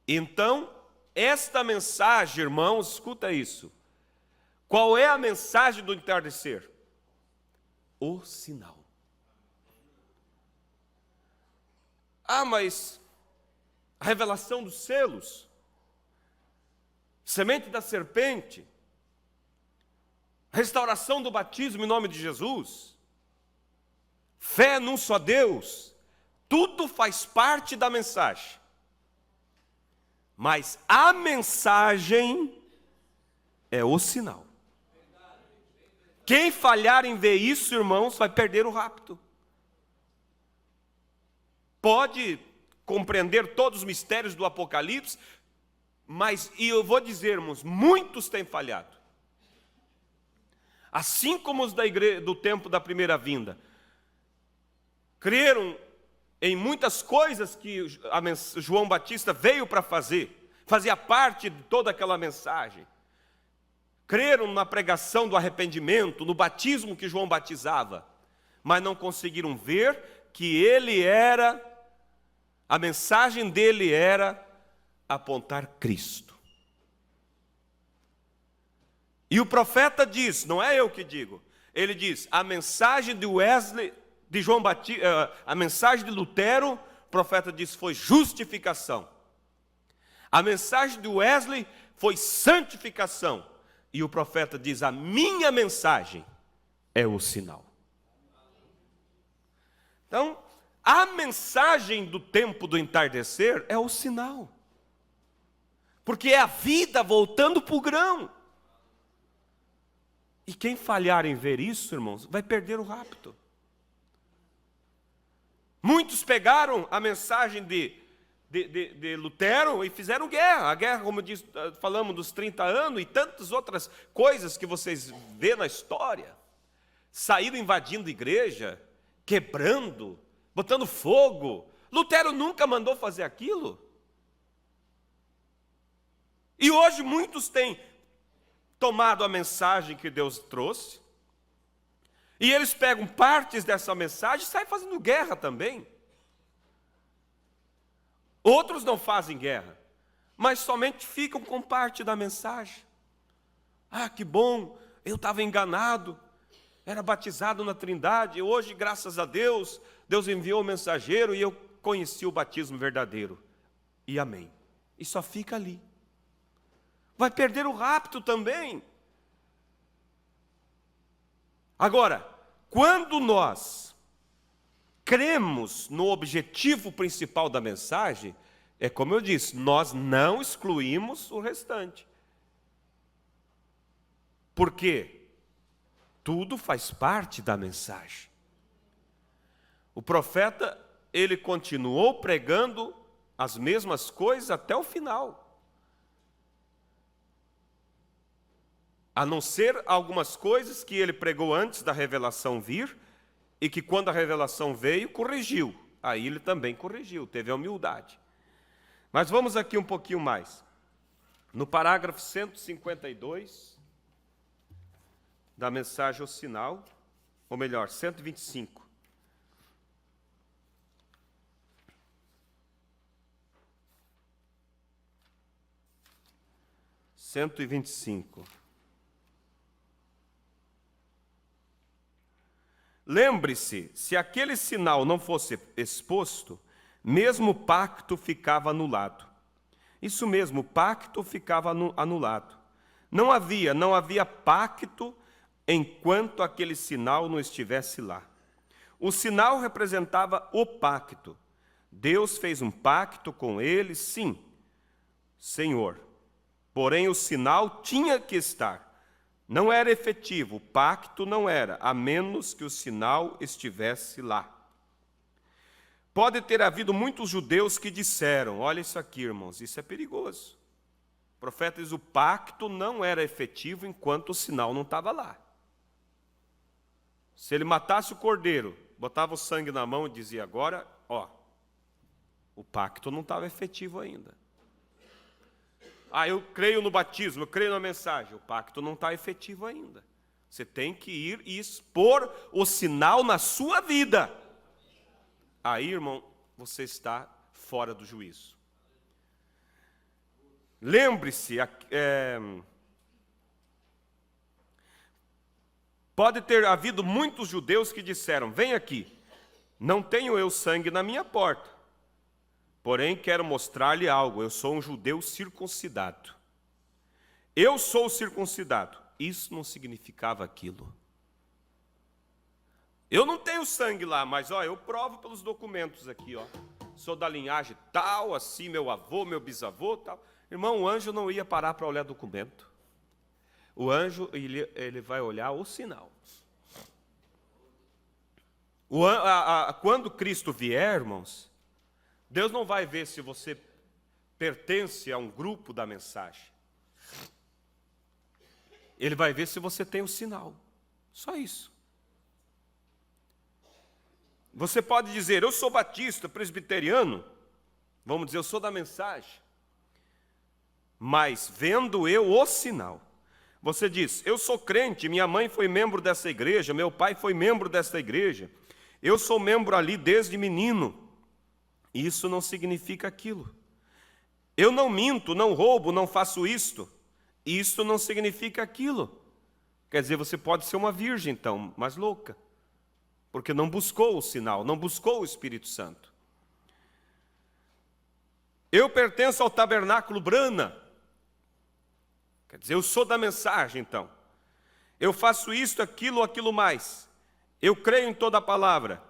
Então, esta mensagem, irmãos, escuta isso. Qual é a mensagem do entardecer? O sinal. Ah, mas a revelação dos selos, semente da serpente, restauração do batismo em nome de Jesus, fé num só Deus, tudo faz parte da mensagem. Mas a mensagem é o sinal. Quem falhar em ver isso, irmãos, vai perder o rapto. Pode compreender todos os mistérios do Apocalipse, mas, e eu vou dizer, irmãos, muitos têm falhado. Assim como os da igreja, do tempo da primeira vinda, creram em muitas coisas que João Batista veio para fazer, fazia parte de toda aquela mensagem. Creram na pregação do arrependimento, no batismo que João batizava, mas não conseguiram ver que a mensagem dele era apontar Cristo. E o profeta diz, não é eu que digo, ele diz, a mensagem de Wesley, de João Batista, a mensagem de Lutero, o profeta diz, foi justificação. A mensagem de Wesley foi santificação. E o profeta diz, a minha mensagem é o sinal. Então, a mensagem do tempo do entardecer é o sinal. Porque é a vida voltando para o grão. E quem falhar em ver isso, irmãos, vai perder o rapto. Muitos pegaram a mensagem de Lutero e fizeram guerra. A guerra, como falamos, dos 30 anos e tantas outras coisas que vocês vê na história. Saíram invadindo igreja, quebrando, botando fogo. Lutero nunca mandou fazer aquilo. E hoje muitos têm tomado a mensagem que Deus trouxe, e eles pegam partes dessa mensagem e saem fazendo guerra também. Outros não fazem guerra, mas somente ficam com parte da mensagem. Ah, que bom, eu estava enganado, era batizado na Trindade, hoje, graças a Deus, Deus enviou o mensageiro e eu conheci o batismo verdadeiro. E amém. E só fica ali. Vai perder o rapto também. Agora, quando nós cremos no objetivo principal da mensagem, é como eu disse, nós não excluímos o restante. Porque tudo faz parte da mensagem. O profeta, ele continuou pregando as mesmas coisas até o final. A não ser algumas coisas que ele pregou antes da revelação vir, e que quando a revelação veio, corrigiu. Aí ele também corrigiu, teve a humildade. Mas vamos aqui um pouquinho mais. No parágrafo 152, da mensagem ao sinal, ou melhor, 125. Lembre-se, se aquele sinal não fosse exposto, mesmo o pacto ficava anulado. Isso mesmo, o pacto ficava anulado. Não havia pacto enquanto aquele sinal não estivesse lá. O sinal representava o pacto. Deus fez um pacto com ele, sim, Senhor. Porém, o sinal tinha que estar. Não era efetivo, o pacto não era, a menos que o sinal estivesse lá. Pode ter havido muitos judeus que disseram, olha isso aqui, irmãos, isso é perigoso. O profeta diz, o pacto não era efetivo enquanto o sinal não estava lá. Se ele matasse o cordeiro, botava o sangue na mão e dizia, agora, o pacto não estava efetivo ainda. Ah, eu creio no batismo, eu creio na mensagem. O pacto não está efetivo ainda. Você tem que ir e expor o sinal na sua vida. Aí, irmão, você está fora do juízo. Lembre-se, pode ter havido muitos judeus que disseram, vem aqui, não tenho eu sangue na minha porta. Porém, quero mostrar-lhe algo, eu sou um judeu circuncidado. Eu sou circuncidado. Isso não significava aquilo. Eu não tenho sangue lá, mas eu provo pelos documentos aqui, Sou da linhagem tal, assim, meu avô, meu bisavô, tal. Irmão, o anjo não ia parar para olhar documento. O anjo, ele vai olhar o sinal. Quando Cristo vier, irmãos, Deus não vai ver se você pertence a um grupo da mensagem. Ele vai ver se você tem o sinal. Só isso. Você pode dizer, eu sou batista, presbiteriano. Vamos dizer, eu sou da mensagem. Mas vendo eu o sinal. Você diz, eu sou crente, minha mãe foi membro dessa igreja, meu pai foi membro dessa igreja, eu sou membro ali desde menino. Isso não significa aquilo. Eu não minto, não roubo, não faço isto. Isso não significa aquilo. Quer dizer, você pode ser uma virgem então, mas louca, porque não buscou o sinal, não buscou o Espírito Santo. Eu pertenço ao tabernáculo Brana. Quer dizer, eu sou da mensagem então. Eu faço isto, aquilo mais. Eu creio em toda a palavra.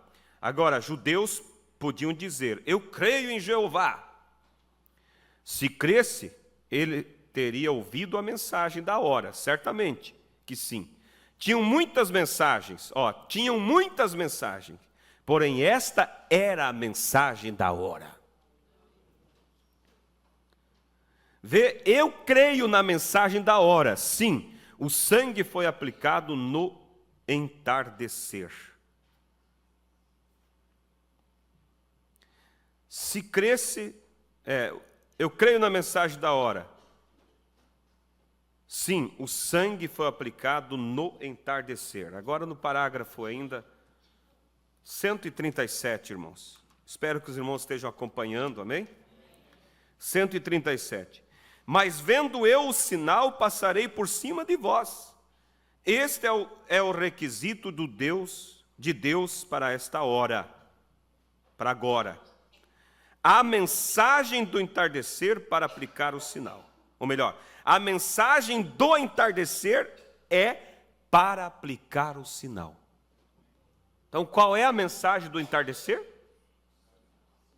Agora, judeus podiam dizer, eu creio em Jeová. Se cresce, ele teria ouvido a mensagem da hora, certamente que sim. Tinham muitas mensagens, tinham muitas mensagens, porém esta era a mensagem da hora. Vê, eu creio na mensagem da hora, sim, o sangue foi aplicado no entardecer. Se cresce, eu creio na mensagem da hora. Sim, o sangue foi aplicado no entardecer. Agora no parágrafo ainda 137, irmãos. Espero que os irmãos estejam acompanhando, amém? 137. Mas vendo eu o sinal, passarei por cima de vós. Este é o requisito de Deus para esta hora, para agora. A mensagem do entardecer para aplicar o sinal. Ou melhor, a mensagem do entardecer é para aplicar o sinal. Então, qual é a mensagem do entardecer?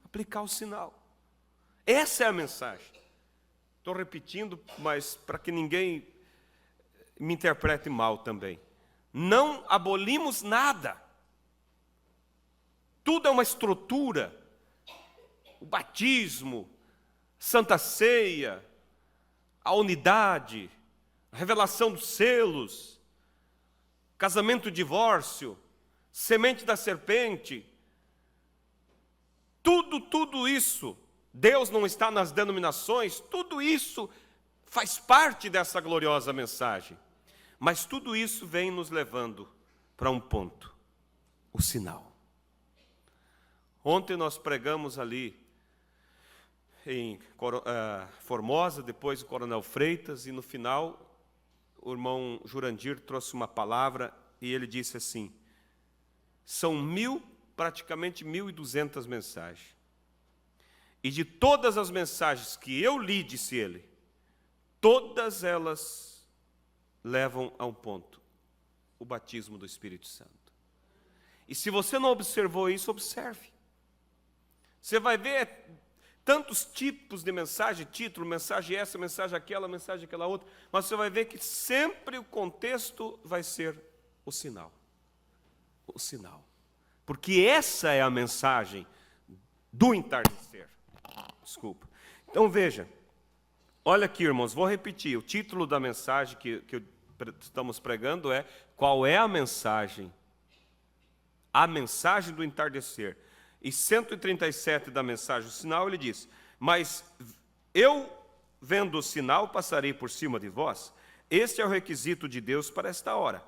Aplicar o sinal. Essa é a mensagem. Estou repetindo, mas para que ninguém me interprete mal também. Não abolimos nada. Tudo é uma estrutura. O batismo, Santa Ceia, a unidade, a revelação dos selos, casamento e divórcio, semente da serpente, tudo isso, Deus não está nas denominações, tudo isso faz parte dessa gloriosa mensagem. Mas tudo isso vem nos levando para um ponto, o sinal. Ontem nós pregamos ali em Formosa, depois o Coronel Freitas, e no final o irmão Jurandir trouxe uma palavra e ele disse assim, são praticamente 1.200 mensagens. E de todas as mensagens que eu li, disse ele, todas elas levam a um ponto, o batismo do Espírito Santo. E se você não observou isso, observe. Você vai ver tantos tipos de mensagem, título, mensagem essa, mensagem aquela outra, mas você vai ver que sempre o contexto vai ser o sinal. O sinal. Porque essa é a mensagem do entardecer. Desculpa. Então veja, olha aqui, irmãos, vou repetir, o título da mensagem que estamos pregando é qual é a mensagem? A mensagem do entardecer. E 137 da mensagem, o sinal, ele diz, mas eu, vendo o sinal, passarei por cima de vós. Este é o requisito de Deus para esta hora.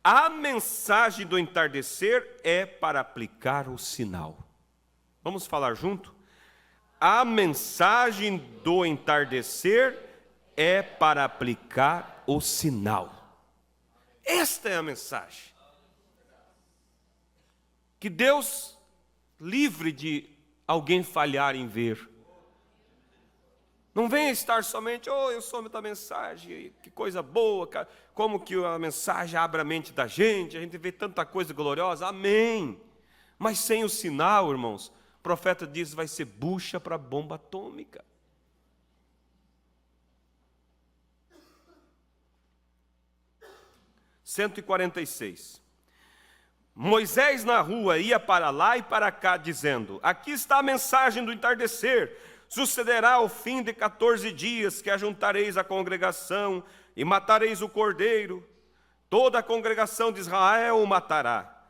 A mensagem do entardecer é para aplicar o sinal. Vamos falar junto? A mensagem do entardecer é para aplicar o sinal. Esta é a mensagem. Que Deus livre de alguém falhar em ver. Não venha estar somente, eu sou da mensagem, que coisa boa, como que a mensagem abre a mente da gente vê tanta coisa gloriosa, amém. Mas sem o sinal, irmãos, o profeta diz, vai ser bucha para bomba atômica. (146) Moisés na rua ia para lá e para cá, dizendo, aqui está a mensagem do entardecer, sucederá ao fim de 14 dias que ajuntareis a congregação e matareis o cordeiro, toda a congregação de Israel o matará.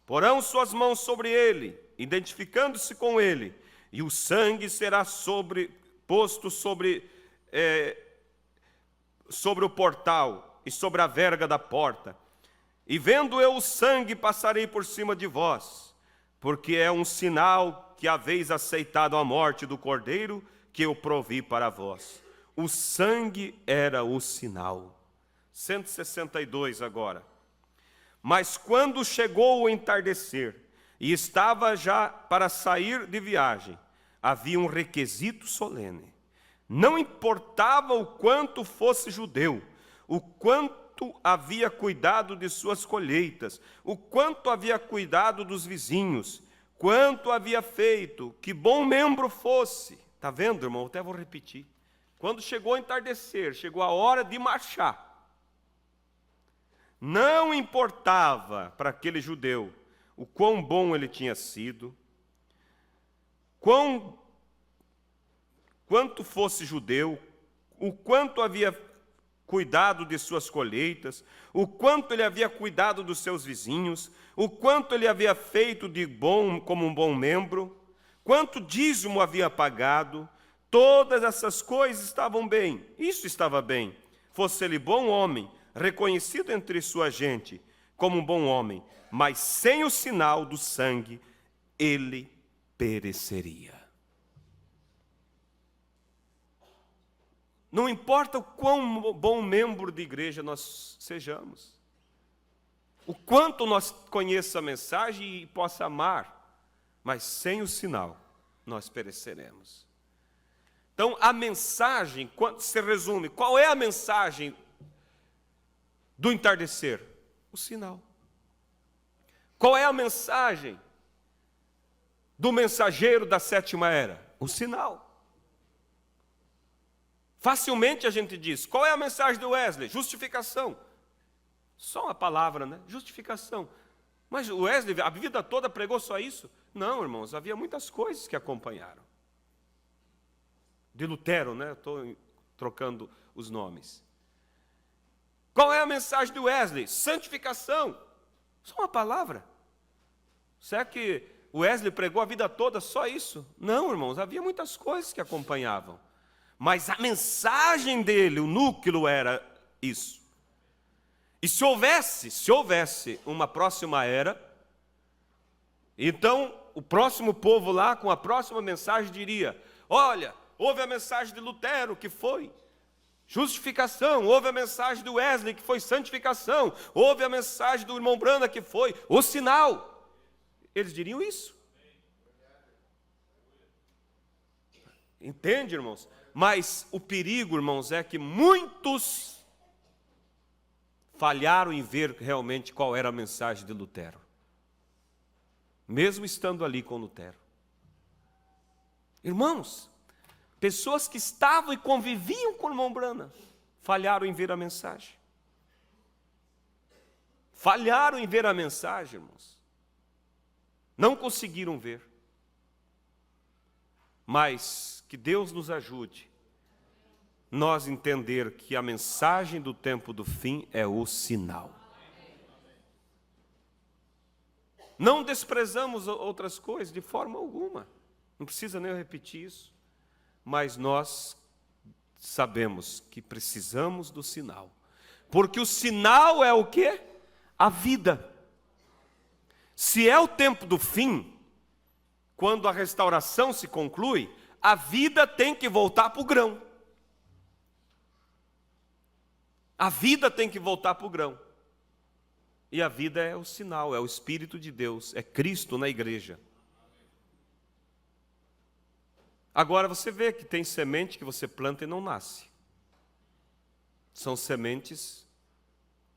Porão suas mãos sobre ele, identificando-se com ele, e o sangue será posto sobre sobre o portal e sobre a verga da porta. E vendo eu o sangue, passarei por cima de vós, porque é um sinal que haveis aceitado a morte do Cordeiro que eu provi para vós. O sangue era o sinal. 162 agora. Mas quando chegou o entardecer, e estava já para sair de viagem, havia um requisito solene. Não importava o quanto fosse judeu, o quanto havia cuidado de suas colheitas, o quanto havia cuidado dos vizinhos, quanto havia feito, que bom membro fosse. Está vendo, irmão? Até vou repetir. Quando chegou o entardecer, chegou a hora de marchar. Não importava para aquele judeu o quão bom ele tinha sido, quanto fosse judeu, o quanto havia cuidado de suas colheitas, o quanto ele havia cuidado dos seus vizinhos, o quanto ele havia feito de bom como um bom membro, quanto dízimo havia pagado, todas essas coisas estavam bem, isso estava bem. Fosse ele bom homem, reconhecido entre sua gente como um bom homem, mas sem o sinal do sangue, ele pereceria. Não importa o quão bom membro de igreja nós sejamos, o quanto nós conheçamos a mensagem e possa amar, mas sem o sinal, nós pereceremos. Então, a mensagem, quando se resume, qual é a mensagem do entardecer? O sinal. Qual é a mensagem do mensageiro da sétima era? O sinal. Facilmente a gente diz, qual é a mensagem do Wesley? Justificação. Só uma palavra, né? Justificação. Mas o Wesley, a vida toda pregou só isso? Não, irmãos, havia muitas coisas que acompanharam. De Lutero, né? Estou trocando os nomes. Qual é a mensagem do Wesley? Santificação. Só uma palavra. Será que o Wesley pregou a vida toda só isso? Não, irmãos, havia muitas coisas que acompanhavam. Mas a mensagem dele, o núcleo era isso. E se houvesse uma próxima era, então o próximo povo lá, com a próxima mensagem, diria, olha, houve a mensagem de Lutero, que foi justificação, houve a mensagem do Wesley, que foi santificação, houve a mensagem do irmão Branham, que foi o sinal. Eles diriam isso. Entende, irmãos? Mas o perigo, irmãos, é que muitos falharam em ver realmente qual era a mensagem de Lutero. Mesmo estando ali com Lutero. Irmãos, pessoas que estavam e conviviam com o irmão Branham falharam em ver a mensagem. Falharam em ver a mensagem, irmãos. Não conseguiram ver. Mas que Deus nos ajude nós entender que a mensagem do tempo do fim é o sinal. Não desprezamos outras coisas de forma alguma. Não precisa nem eu repetir isso. Mas nós sabemos que precisamos do sinal. Porque o sinal é o quê? A vida. Se é o tempo do fim, quando a restauração se conclui, a vida tem que voltar para o grão. A vida tem que voltar para o grão. E a vida é o sinal, é o Espírito de Deus, é Cristo na igreja. Agora você vê que tem semente que você planta e não nasce. São sementes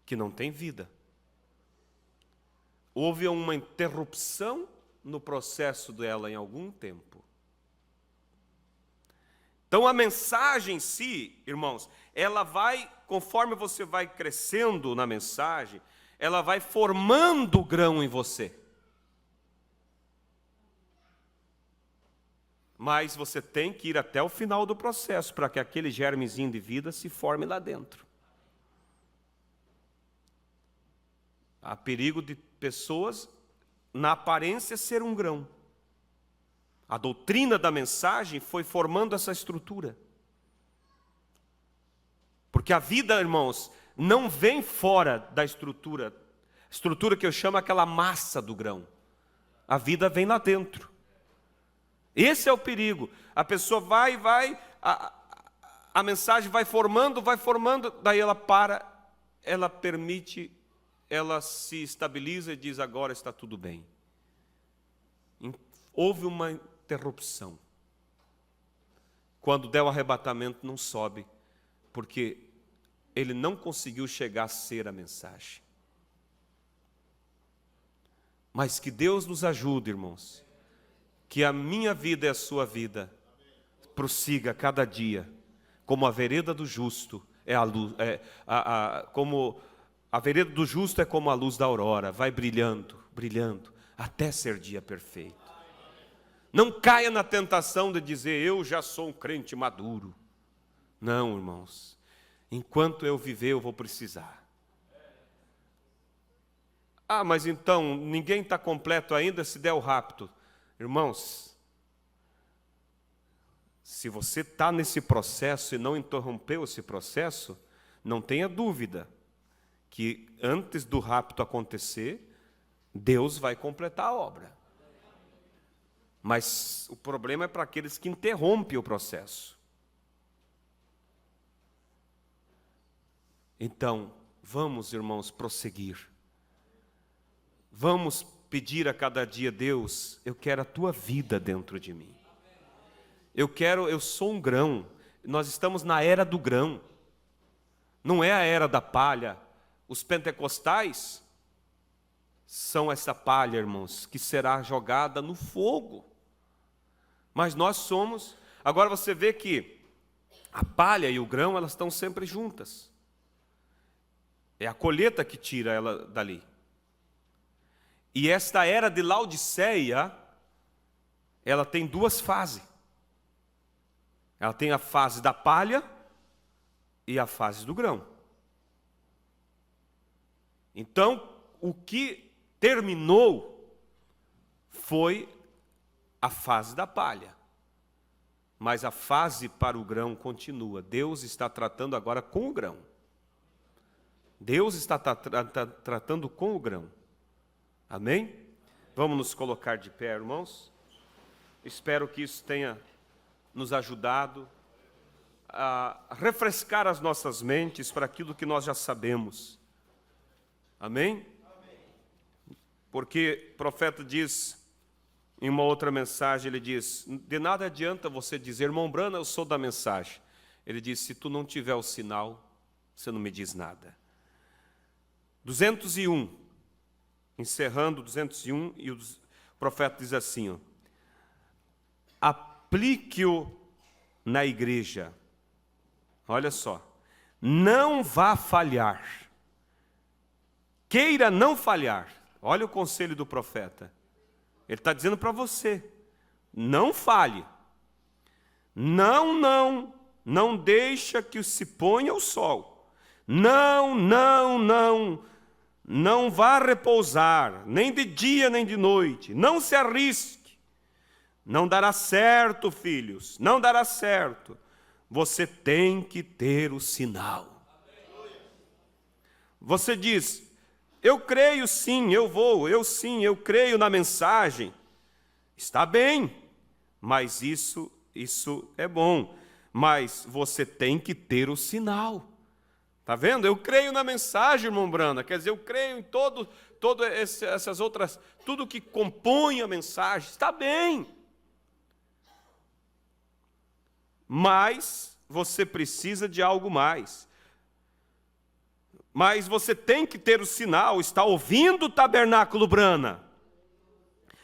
que não têm vida. Houve uma interrupção no processo dela em algum tempo. Então a mensagem em si, irmãos, ela vai, conforme você vai crescendo na mensagem, ela vai formando o grão em você. Mas você tem que ir até o final do processo para que aquele germezinho de vida se forme lá dentro. Há perigo de pessoas, na aparência, ser um grão. A doutrina da mensagem foi formando essa estrutura. Porque a vida, irmãos, não vem fora da estrutura que eu chamo aquela massa do grão. A vida vem lá dentro. Esse é o perigo. A pessoa vai, a mensagem vai formando, daí ela para, ela permite, ela se estabiliza e diz: agora está tudo bem. Houve uma interrupção. Quando der o arrebatamento, não sobe, porque ele não conseguiu chegar a ser a mensagem. Mas que Deus nos ajude, irmãos, que a minha vida e a sua vida prossiga cada dia, como a vereda do justo é a luz, como a vereda do justo é como a luz da aurora, vai brilhando, brilhando, até ser dia perfeito. Não caia na tentação de dizer: eu já sou um crente maduro. Não, irmãos. Enquanto eu viver, eu vou precisar. Ah, mas então, ninguém está completo ainda se der o rapto. Irmãos, se você está nesse processo e não interrompeu esse processo, não tenha dúvida que antes do rapto acontecer, Deus vai completar a obra. Mas o problema é para aqueles que interrompem o processo. Então, vamos, irmãos, prosseguir. Vamos pedir a cada dia: Deus, eu quero a tua vida dentro de mim. Eu sou um grão. Nós estamos na era do grão. Não é a era da palha. Os pentecostais são essa palha, irmãos, que será jogada no fogo. Mas nós somos... Agora você vê que a palha e o grão, elas estão sempre juntas. É a colheita que tira ela dali. E esta era de Laodiceia, ela tem duas fases. Ela tem a fase da palha e a fase do grão. Então, o que terminou foi a fase da palha. Mas a fase para o grão continua. Deus está tratando agora com o grão. Deus está tratando com o grão. Amém? Vamos nos colocar de pé, irmãos. Espero que isso tenha nos ajudado a refrescar as nossas mentes para aquilo que nós já sabemos. Amém? Porque o profeta diz, em uma outra mensagem, ele diz: de nada adianta você dizer: irmão Brana, eu sou da mensagem. Ele diz: se tu não tiver o sinal, você não me diz nada. 201, encerrando 201, e o profeta diz assim, ó: aplique-o na igreja. Olha só, não vá falhar. Queira não falhar. Olha o conselho do profeta. Ele está dizendo para você: não falhe. Não deixa que se ponha o sol. Não vá repousar, nem de dia nem de noite. Não se arrisque. Não dará certo, filhos, não dará certo. Você tem que ter o sinal. Você diz: eu creio sim, eu creio na mensagem. Está bem, mas isso é bom. Mas você tem que ter o sinal. Está vendo? Eu creio na mensagem, irmão Brana. Quer dizer, eu creio em todo essas outras, tudo que compõe a mensagem. Está bem. Mas você precisa de algo mais. Mas você tem que ter o sinal. Está ouvindo o Tabernáculo Brana?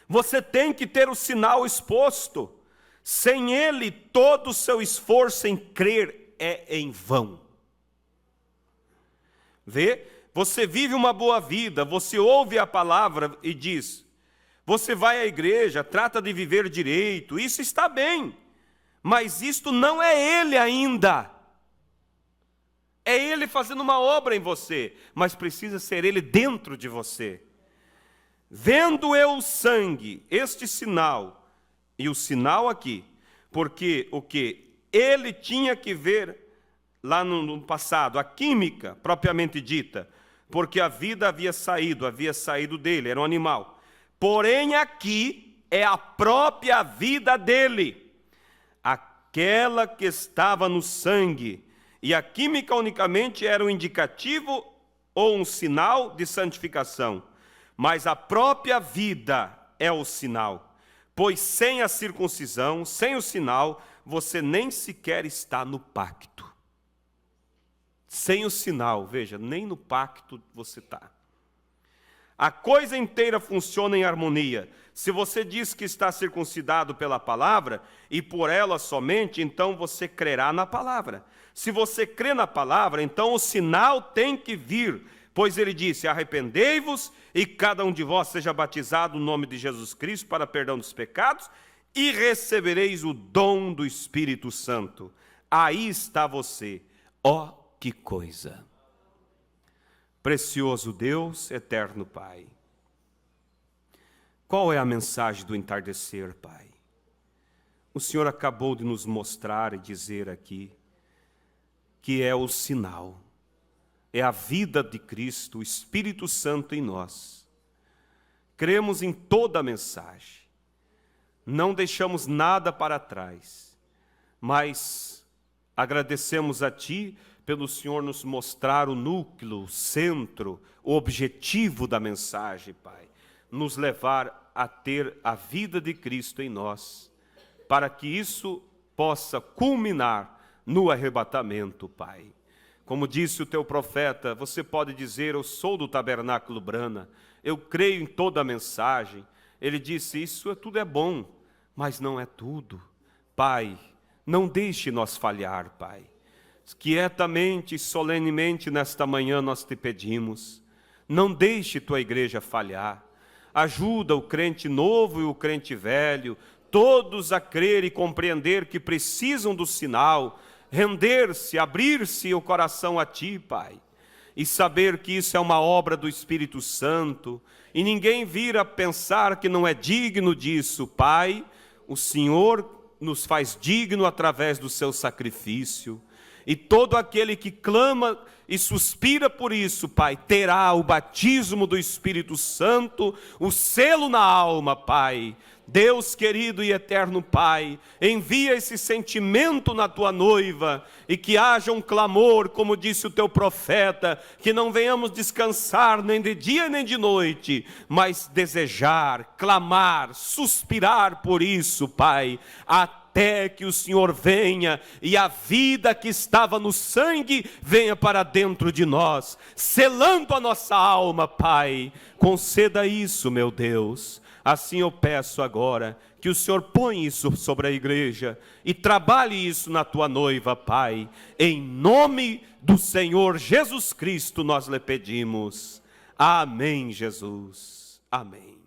Você tem que ter o sinal exposto. Sem ele, todo o seu esforço em crer é em vão. Vê? Você vive uma boa vida, você ouve a palavra e diz, você vai à igreja, trata de viver direito, isso está bem, mas isto não é ele ainda. É ele fazendo uma obra em você, mas precisa ser ele dentro de você. Vendo eu o sangue, este sinal, e o sinal aqui, porque o que ele tinha que ver lá no passado, a química propriamente dita, porque a vida havia saído dele, era um animal. Porém aqui é a própria vida dele, aquela que estava no sangue. E a química unicamente era um indicativo ou um sinal de santificação, mas a própria vida é o sinal, pois sem a circuncisão, sem o sinal, você nem sequer está no pacto. Sem o sinal, veja, nem no pacto você está. A coisa inteira funciona em harmonia. Se você diz que está circuncidado pela palavra, e por ela somente, então você crerá na palavra. Se você crê na palavra, então o sinal tem que vir, pois ele disse: arrependei-vos e cada um de vós seja batizado no nome de Jesus Cristo para perdão dos pecados, e recebereis o dom do Espírito Santo. Aí está você. Ó, que coisa! Precioso Deus, eterno Pai. Qual é a mensagem do entardecer, Pai? O Senhor acabou de nos mostrar e dizer aqui que é o sinal, é a vida de Cristo, o Espírito Santo em nós. Cremos em toda a mensagem, não deixamos nada para trás, mas agradecemos a Ti pelo Senhor nos mostrar o núcleo, o centro, o objetivo da mensagem, Pai. Nos levar a ter a vida de Cristo em nós, para que isso possa culminar no arrebatamento, Pai. Como disse o Teu profeta, você pode dizer: eu sou do Tabernáculo Brana, eu creio em toda a mensagem. Ele disse: isso tudo é bom, mas não é tudo. Pai, não deixe nós falhar, Pai. Quietamente e solenemente nesta manhã nós te pedimos, não deixe tua igreja falhar. Ajuda o crente novo e o crente velho, todos a crer e compreender que precisam do sinal, render-se, abrir-se o coração a Ti, Pai, e saber que isso é uma obra do Espírito Santo, e ninguém vir a pensar que não é digno disso. Pai, o Senhor nos faz digno através do seu sacrifício. E todo aquele que clama e suspira por isso, Pai, terá o batismo do Espírito Santo, o selo na alma, Pai. Deus querido e eterno Pai, envia esse sentimento na Tua noiva, e que haja um clamor, como disse o Teu profeta, que não venhamos descansar nem de dia nem de noite, mas desejar, clamar, suspirar por isso, Pai, até que o Senhor venha e a vida que estava no sangue venha para dentro de nós, selando a nossa alma, Pai. Conceda isso, meu Deus. Assim eu peço agora que o Senhor ponha isso sobre a igreja e trabalhe isso na Tua noiva, Pai. Em nome do Senhor Jesus Cristo nós lhe pedimos. Amém, Jesus. Amém.